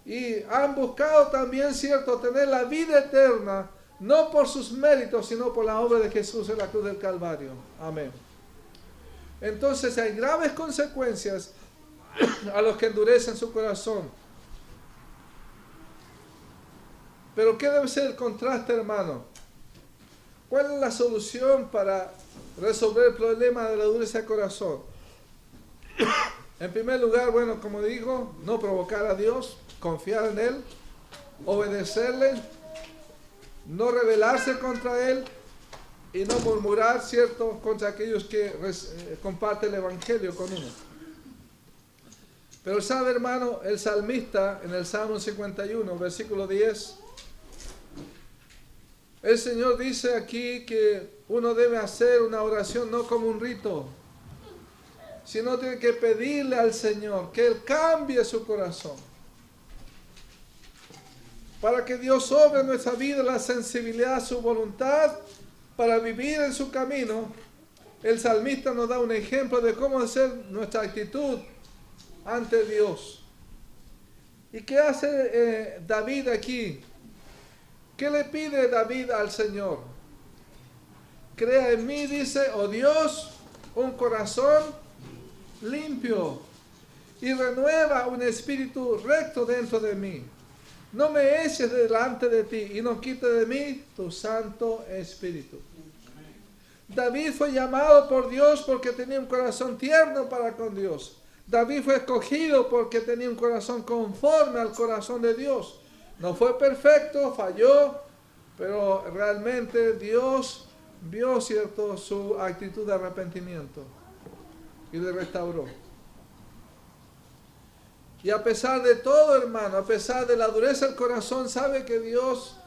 y han buscado también, ¿cierto?, tener la vida eterna, no por sus méritos, sino por la obra de Jesús en la cruz del Calvario. Amén. Entonces hay graves consecuencias a los que endurecen su corazón. Pero ¿qué debe ser el contraste, hermano? ¿Cuál es la solución para resolver el problema de la dureza de corazón? En primer lugar, bueno, como digo, no provocar a Dios, confiar en Él, obedecerle, no rebelarse contra Él y no murmurar, ¿cierto?, contra aquellos que comparten el Evangelio con uno. Pero sabe, hermano, el salmista en el Salmo 51, versículo 10, el Señor dice aquí que uno debe hacer una oración no como un rito, sino tiene que pedirle al Señor que Él cambie su corazón. Para que Dios obre en nuestra vida la sensibilidad a su voluntad para vivir en su camino. El salmista nos da un ejemplo de cómo hacer nuestra actitud ante Dios. ¿Y qué hace David aquí? ¿Qué le pide David al Señor? Crea en mí, dice, oh Dios, un corazón limpio y renueva un espíritu recto dentro de mí. No me eches delante de ti y no quites de mí tu Santo Espíritu. David fue llamado por Dios porque tenía un corazón tierno para con Dios. David fue escogido porque tenía un corazón conforme al corazón de Dios. No fue perfecto, falló, pero realmente Dios vio, cierto, su actitud de arrepentimiento y le restauró. Y a pesar de todo, hermano, a pesar de la dureza del corazón, sabe que Dios,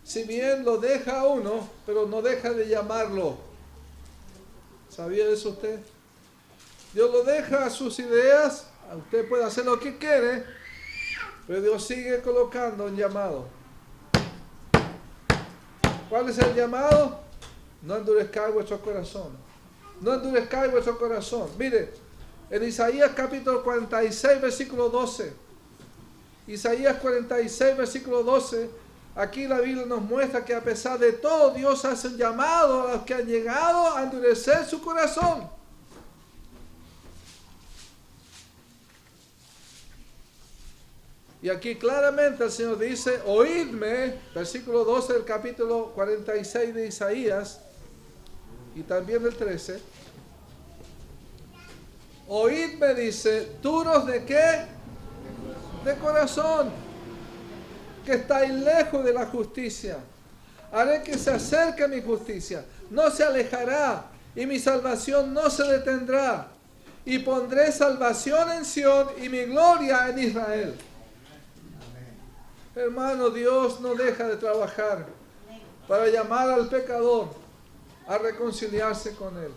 si bien lo deja a uno, pero no deja de llamarlo. ¿Sabía eso usted? Dios lo deja a sus ideas, usted puede hacer lo que quiere, pero Dios sigue colocando un llamado. ¿Cuál es el llamado? No endurezcáis vuestro corazón. No endurezcáis vuestro corazón. Mire, en Isaías capítulo 46, versículo 12. Isaías 46, versículo 12. Aquí la Biblia nos muestra que a pesar de todo, Dios hace un llamado a los que han llegado a endurecer su corazón. Y aquí claramente el Señor dice, oídme, versículo 12 del capítulo 46 de Isaías, y también del 13. Oídme, dice, duros de qué? De corazón, que estáis lejos de la justicia. Haré que se acerque mi justicia, no se alejará, y mi salvación no se detendrá. Y pondré salvación en Sión y mi gloria en Israel. Hermano, Dios no deja de trabajar para llamar al pecador a reconciliarse con Él.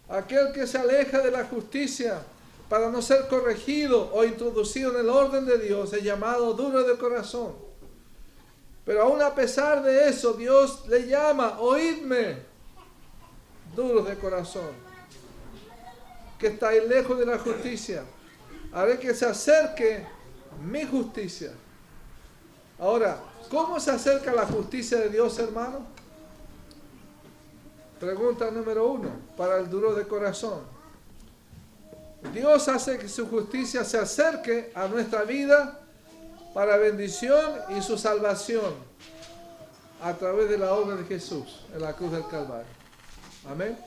Aquel que se aleja de la justicia para no ser corregido o introducido en el orden de Dios es llamado duro de corazón. Pero aún a pesar de eso, Dios le llama, oídme, duros de corazón, que estáis lejos de la justicia. Haré que se acerque mi justicia. Ahora, ¿cómo se acerca la justicia de Dios, hermano? Pregunta número 1, para el duro de corazón. Dios hace que su justicia se acerque a nuestra vida para bendición y su salvación a través de la obra de Jesús en la cruz del Calvario. Amén.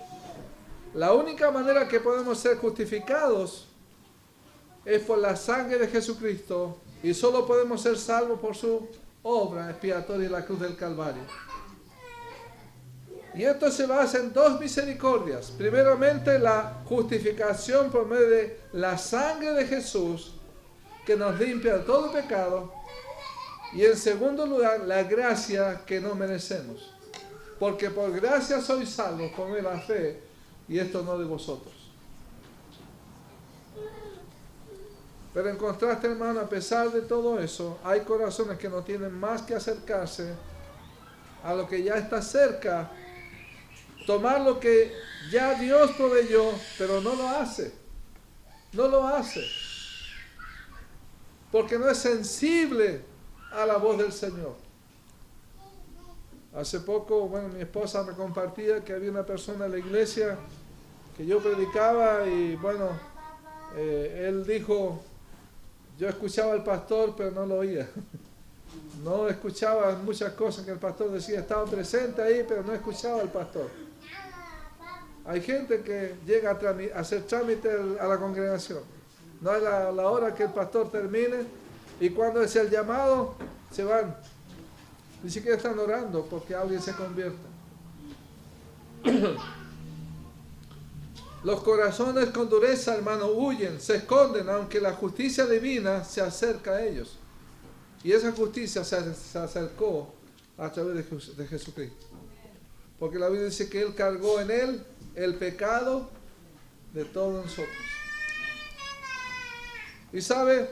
La única manera que podemos ser justificados es por la sangre de Jesucristo y solo podemos ser salvos por su obra expiatoria en la cruz del Calvario. Y esto se basa en dos misericordias. Primeramente, la justificación por medio de la sangre de Jesús, que nos limpia de todo pecado. Y en segundo lugar, la gracia que no merecemos. Porque por gracia sois salvos por medio de la fe, y esto no de vosotros. Pero en contraste, hermano, a pesar de todo eso, hay corazones que no tienen más que acercarse a lo que ya está cerca, tomar lo que ya Dios proveyó, pero no lo hace. No lo hace. Porque no es sensible a la voz del Señor. Hace poco, mi esposa me compartía que había una persona en la iglesia que yo predicaba y él dijo, yo escuchaba al pastor pero no lo oía. No escuchaba muchas cosas que el pastor decía, estaba presente ahí pero no escuchaba al pastor. Hay gente que llega a hacer trámite a la congregación. No es la hora que el pastor termine y cuando es el llamado se van. Ni siquiera están orando porque alguien se convierta. Los corazones con dureza, hermano, huyen, se esconden, aunque la justicia divina se acerca a ellos. Y esa justicia se acercó a través de Jesucristo. Porque la Biblia dice que Él cargó en Él el pecado de todos nosotros. Y sabe,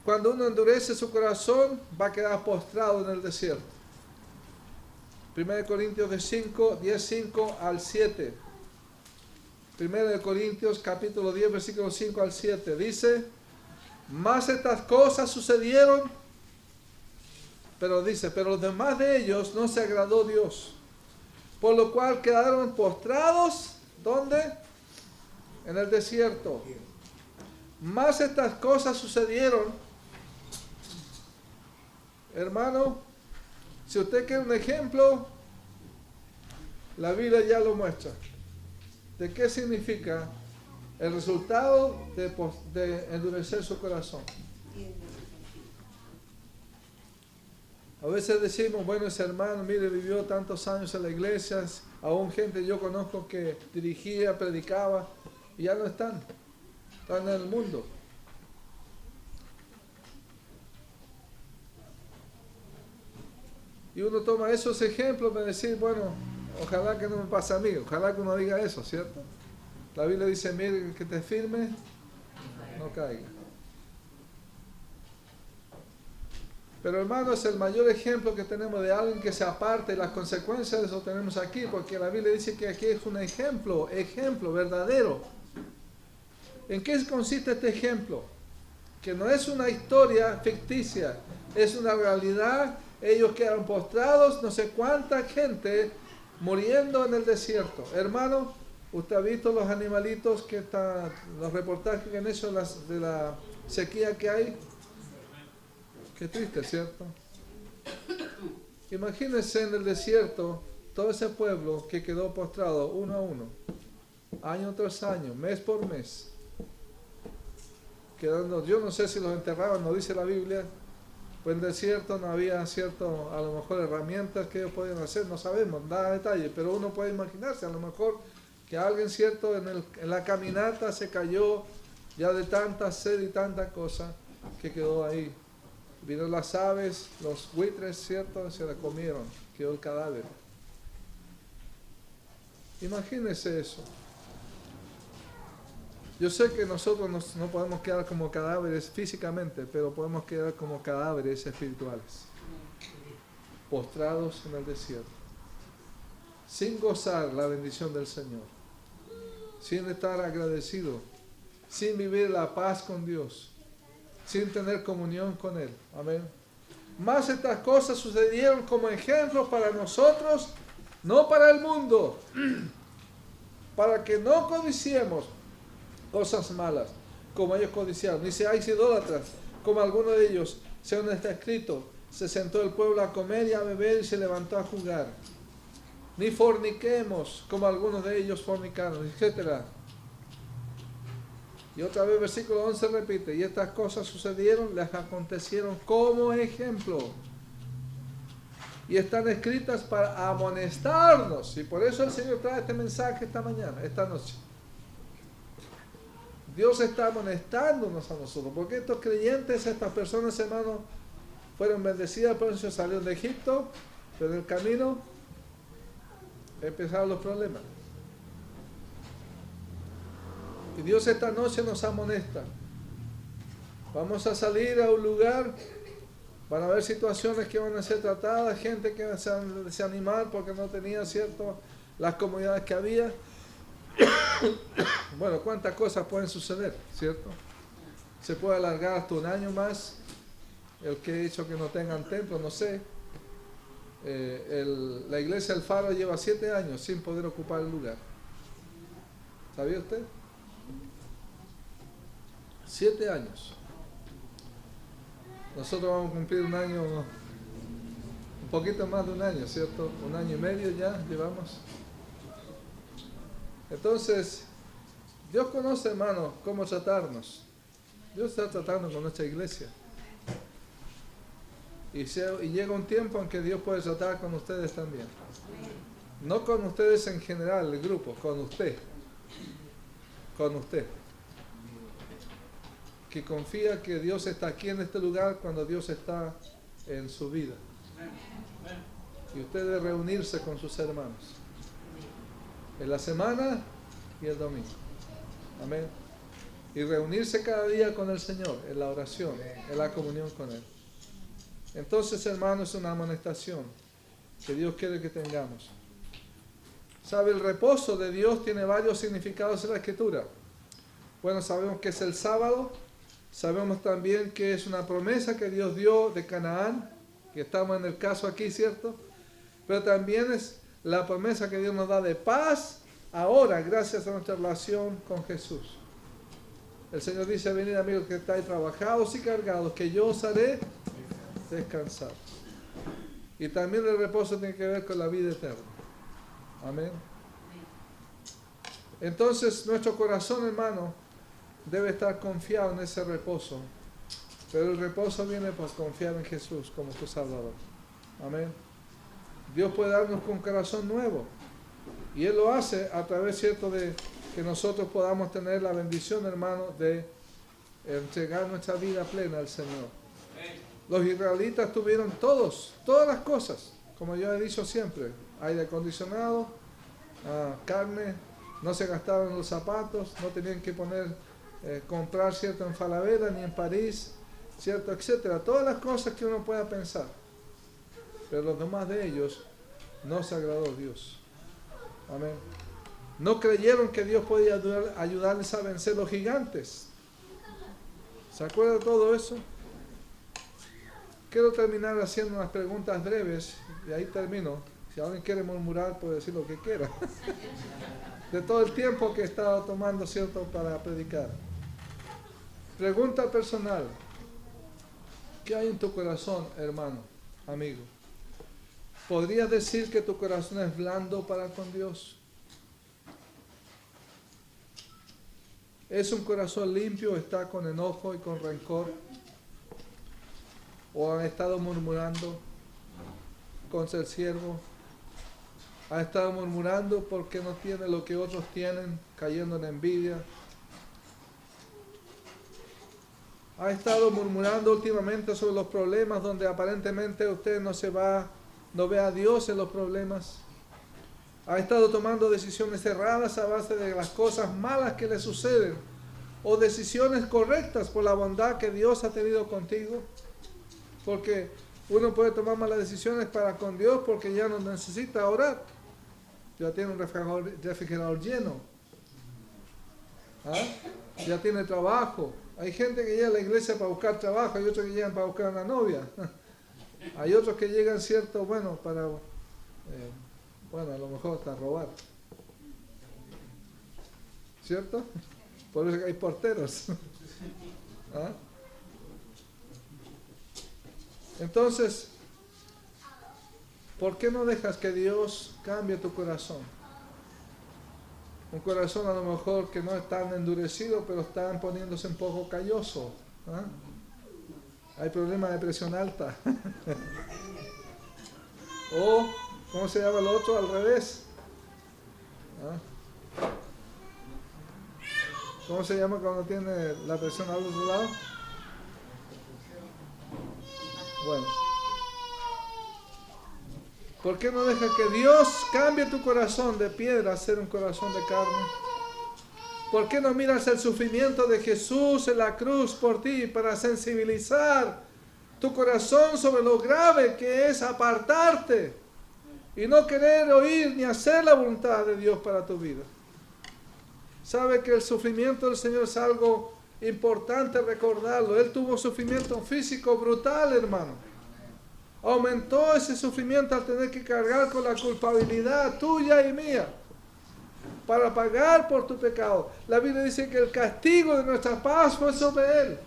cuando uno endurece su corazón, va a quedar postrado en el desierto. 1 Corintios 10:5 al 7. 1 Corintios capítulo 10, versículos 5 al 7. Dice, más estas cosas sucedieron, pero dice, pero los demás de ellos no se agradó Dios, por lo cual quedaron postrados, ¿dónde? En el desierto. Más estas cosas sucedieron, hermano, si usted quiere un ejemplo, la Biblia ya lo muestra. ¿De qué significa el resultado de endurecer su corazón? A veces decimos, bueno, ese hermano, mire, vivió tantos años en la iglesia, aún gente yo conozco que dirigía, predicaba, y ya no están en el mundo. Y uno toma esos ejemplos para decir, bueno, ojalá que no me pase a mí, ojalá que uno diga eso, ¿cierto? La Biblia dice, mire, que te firme, no caiga. Pero hermano, es el mayor ejemplo que tenemos de alguien que se aparte, y las consecuencias de eso tenemos aquí, porque la Biblia dice que aquí es un ejemplo verdadero. ¿En qué consiste este ejemplo? Que no es una historia ficticia, es una realidad. Ellos quedaron postrados, no sé cuánta gente muriendo en el desierto. Hermano, usted ha visto los animalitos que están, los reportajes que han hecho de la sequía que hay. Qué triste, ¿cierto? Imagínense en el desierto todo ese pueblo que quedó postrado uno a uno, año tras año, mes por mes, quedando. Yo no sé si los enterraban, no dice la Biblia. Pues en el desierto no había, cierto, a lo mejor herramientas que ellos podían hacer, no sabemos, nada de detalle, pero uno puede imaginarse a lo mejor que alguien, cierto, en la caminata se cayó ya de tanta sed y tanta cosa que quedó ahí. Vino las aves, los buitres, cierto, se la comieron, quedó el cadáver. Imagínense eso. Yo sé que nosotros no podemos quedar como cadáveres físicamente, pero podemos quedar como cadáveres espirituales, postrados en el desierto, sin gozar la bendición del Señor, sin estar agradecido, sin vivir la paz con Dios, sin tener comunión con Él. Amén. Más estas cosas sucedieron como ejemplos para nosotros, no para el mundo, para que no codiciemos cosas malas, como ellos codiciaron. Ni seáis idólatras, como alguno de ellos, según está escrito, se sentó el pueblo a comer y a beber y se levantó a jugar. Ni forniquemos, como algunos de ellos fornicaron, etc. Y otra vez versículo 11 repite, y estas cosas sucedieron, les acontecieron como ejemplo. Y están escritas para amonestarnos. Y por eso el Señor trae este mensaje esta mañana, esta noche. Dios está amonestándonos a nosotros, porque estos creyentes, estas personas, hermanos, fueron bendecidas, por eso salieron de Egipto, pero en el camino empezaron los problemas. Y Dios esta noche nos amonesta. Vamos a salir a un lugar, van a haber situaciones que van a ser tratadas, gente que va a desanimar porque no tenía, cierto, las comodidades que había. Bueno, cuántas cosas pueden suceder, ¿cierto? Se puede alargar hasta un año más el que he hecho que no tengan templo, no sé. La iglesia del Faro lleva 7 años sin poder ocupar el lugar. ¿Sabía usted? 7 años. Nosotros vamos a cumplir un año, un poquito más de un año, ¿cierto? 1 año y medio ya llevamos. Entonces, Dios conoce, hermano, cómo tratarnos. Dios está tratando con nuestra iglesia. Y llega un tiempo en que Dios puede tratar con ustedes también. No con ustedes en general, el grupo, con usted. Con usted. Que confía que Dios está aquí en este lugar cuando Dios está en su vida. Y usted debe reunirse con sus hermanos. En la semana y el domingo. Amén. Y reunirse cada día con el Señor, en la oración, en la comunión con Él. Entonces, hermanos, es una amonestación que Dios quiere que tengamos. ¿Sabe? El reposo de Dios tiene varios significados en la Escritura. Bueno, sabemos que es el sábado. Sabemos también que es una promesa que Dios dio de Canaán, que estamos en el caso aquí, ¿cierto? Pero también es la promesa que Dios nos da de paz ahora, gracias a nuestra relación con Jesús. El Señor dice: venid, amigos que estáis trabajados y cargados, que yo os haré descansar. Y también el reposo tiene que ver con la vida eterna. Amén. Entonces nuestro corazón, hermano, debe estar confiado en ese reposo. Pero el reposo viene por confiar en Jesús como tu Salvador. Amén. Dios puede darnos un corazón nuevo. Y Él lo hace a través, cierto, de que nosotros podamos tener la bendición, hermano, de entregar nuestra vida plena al Señor. Los israelitas tuvieron todas las cosas, como yo he dicho siempre: aire acondicionado, carne, no se gastaban los zapatos, no tenían que comprar, cierto, en Falabella ni en París, cierto, etcétera. Todas las cosas que uno pueda pensar. Pero los demás de ellos no se agradó a Dios. Amén. No creyeron que Dios podía ayudarles a vencer los gigantes. ¿Se acuerda de todo eso? Quiero terminar haciendo unas preguntas breves y ahí termino. Si alguien quiere murmurar, puede decir lo que quiera. De todo el tiempo que he estado tomando, cierto, para predicar. Pregunta personal. ¿Qué hay en tu corazón, hermano, amigo? ¿Podrías decir que tu corazón es blando para con Dios? ¿Es un corazón limpio o está con enojo y con rencor? ¿O ha estado murmurando con ser siervo? ¿Ha estado murmurando porque no tiene lo que otros tienen, cayendo en envidia? ¿Ha estado murmurando últimamente sobre los problemas donde aparentemente usted no ve a Dios en los problemas? ¿Ha estado tomando decisiones erradas a base de las cosas malas que le suceden? ¿O decisiones correctas por la bondad que Dios ha tenido contigo? Porque uno puede tomar malas decisiones para con Dios porque ya no necesita orar. Ya tiene un refrigerador lleno. Ya tiene trabajo. Hay gente que llega a la iglesia para buscar trabajo, hay otros que llegan para buscar una novia. Hay otros que llegan, cierto, bueno, para, a lo mejor hasta robar. ¿Cierto? Por eso que hay porteros. Entonces, ¿por qué no dejas que Dios cambie tu corazón? Un corazón a lo mejor que no es tan endurecido, pero está poniéndose un poco calloso. Hay problemas de presión alta. O, ¿cómo se llama el otro? Al revés. ¿Cómo se llama cuando tiene la presión al otro lado? Bueno. ¿Por qué no deja que Dios cambie tu corazón de piedra a ser un corazón de carne? ¿Por qué no miras el sufrimiento de Jesús en la cruz por ti para sensibilizar tu corazón sobre lo grave que es apartarte y no querer oír ni hacer la voluntad de Dios para tu vida? Sabe que el sufrimiento del Señor es algo importante recordarlo. Él tuvo sufrimiento físico brutal, hermano. Aumentó ese sufrimiento al tener que cargar con la culpabilidad tuya y mía para pagar por tu pecado. La Biblia dice que el castigo de nuestra paz fue sobre Él.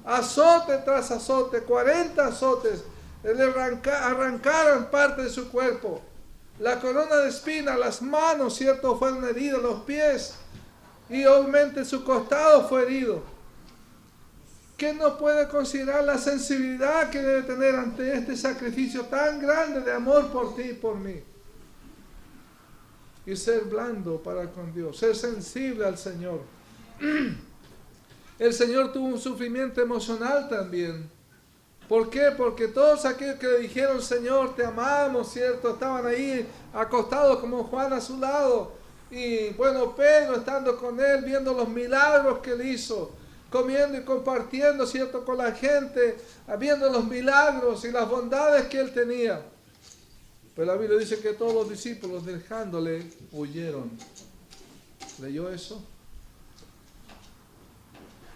Azote tras azote, 40 azotes, le arrancaron parte de su cuerpo. La corona de espinas, las manos, cierto, fueron heridas, los pies, y obviamente su costado fue herido. ¿Quién no puede considerar la sensibilidad que debe tener ante este sacrificio tan grande de amor por ti y por mí? Y ser blando para con Dios, ser sensible al Señor. El Señor tuvo un sufrimiento emocional también. ¿Por qué? Porque todos aquellos que le dijeron: Señor, te amamos, ¿cierto? Estaban ahí acostados como Juan a su lado. Y bueno, Pedro estando con él, viendo los milagros que él hizo, comiendo y compartiendo, ¿cierto?, con la gente, viendo los milagros y las bondades que él tenía. Pero la Biblia dice que todos los discípulos, dejándole, huyeron. ¿Leyó eso?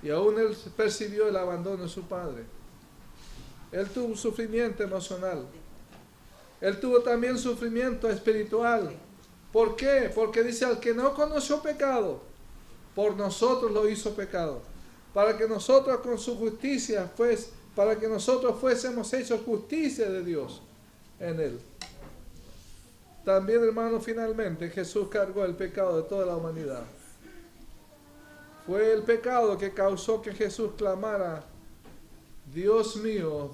Y aún él percibió el abandono de su padre. Él tuvo un sufrimiento emocional. Él tuvo también sufrimiento espiritual. ¿Por qué? Porque dice, al que no conoció pecado, por nosotros lo hizo pecado. Para que nosotros con su justicia, para que nosotros fuésemos hechos justicia de Dios en él. También, hermano, finalmente Jesús cargó el pecado de toda la humanidad. Fue el pecado que causó que Jesús clamara, Dios mío,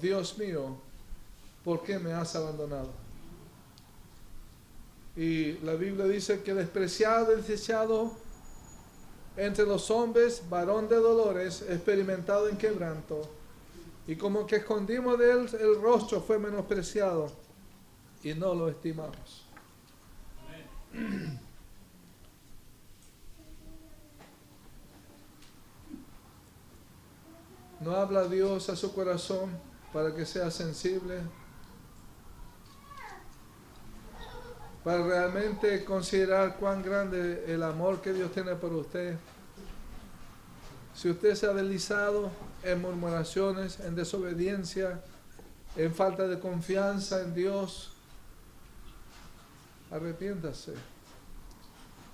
¿por qué me has abandonado? Y la Biblia dice que despreciado y desechado entre los hombres, varón de dolores, experimentado en quebranto, y como que escondimos de él el rostro, fue menospreciado y no lo estimamos. ¿No habla Dios a su corazón para que sea sensible? Para realmente considerar cuán grande el amor que Dios tiene por usted. Si usted se ha deslizado en murmuraciones, en desobediencia, en falta de confianza en Dios, arrepiéntase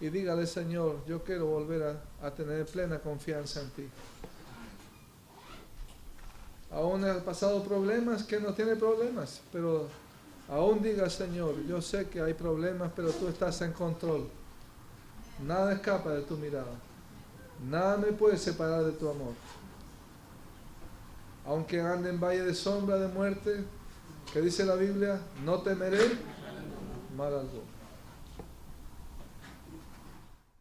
y dígale, Señor, yo quiero volver a tener plena confianza en ti. Aún ha pasado problemas, que no tiene problemas, pero aún diga, Señor, yo sé que hay problemas, pero tú estás en control. Nada escapa de tu mirada. Nada me puede separar de tu amor. Aunque ande en valle de sombra de muerte, que dice la Biblia, no temeré mal alguno.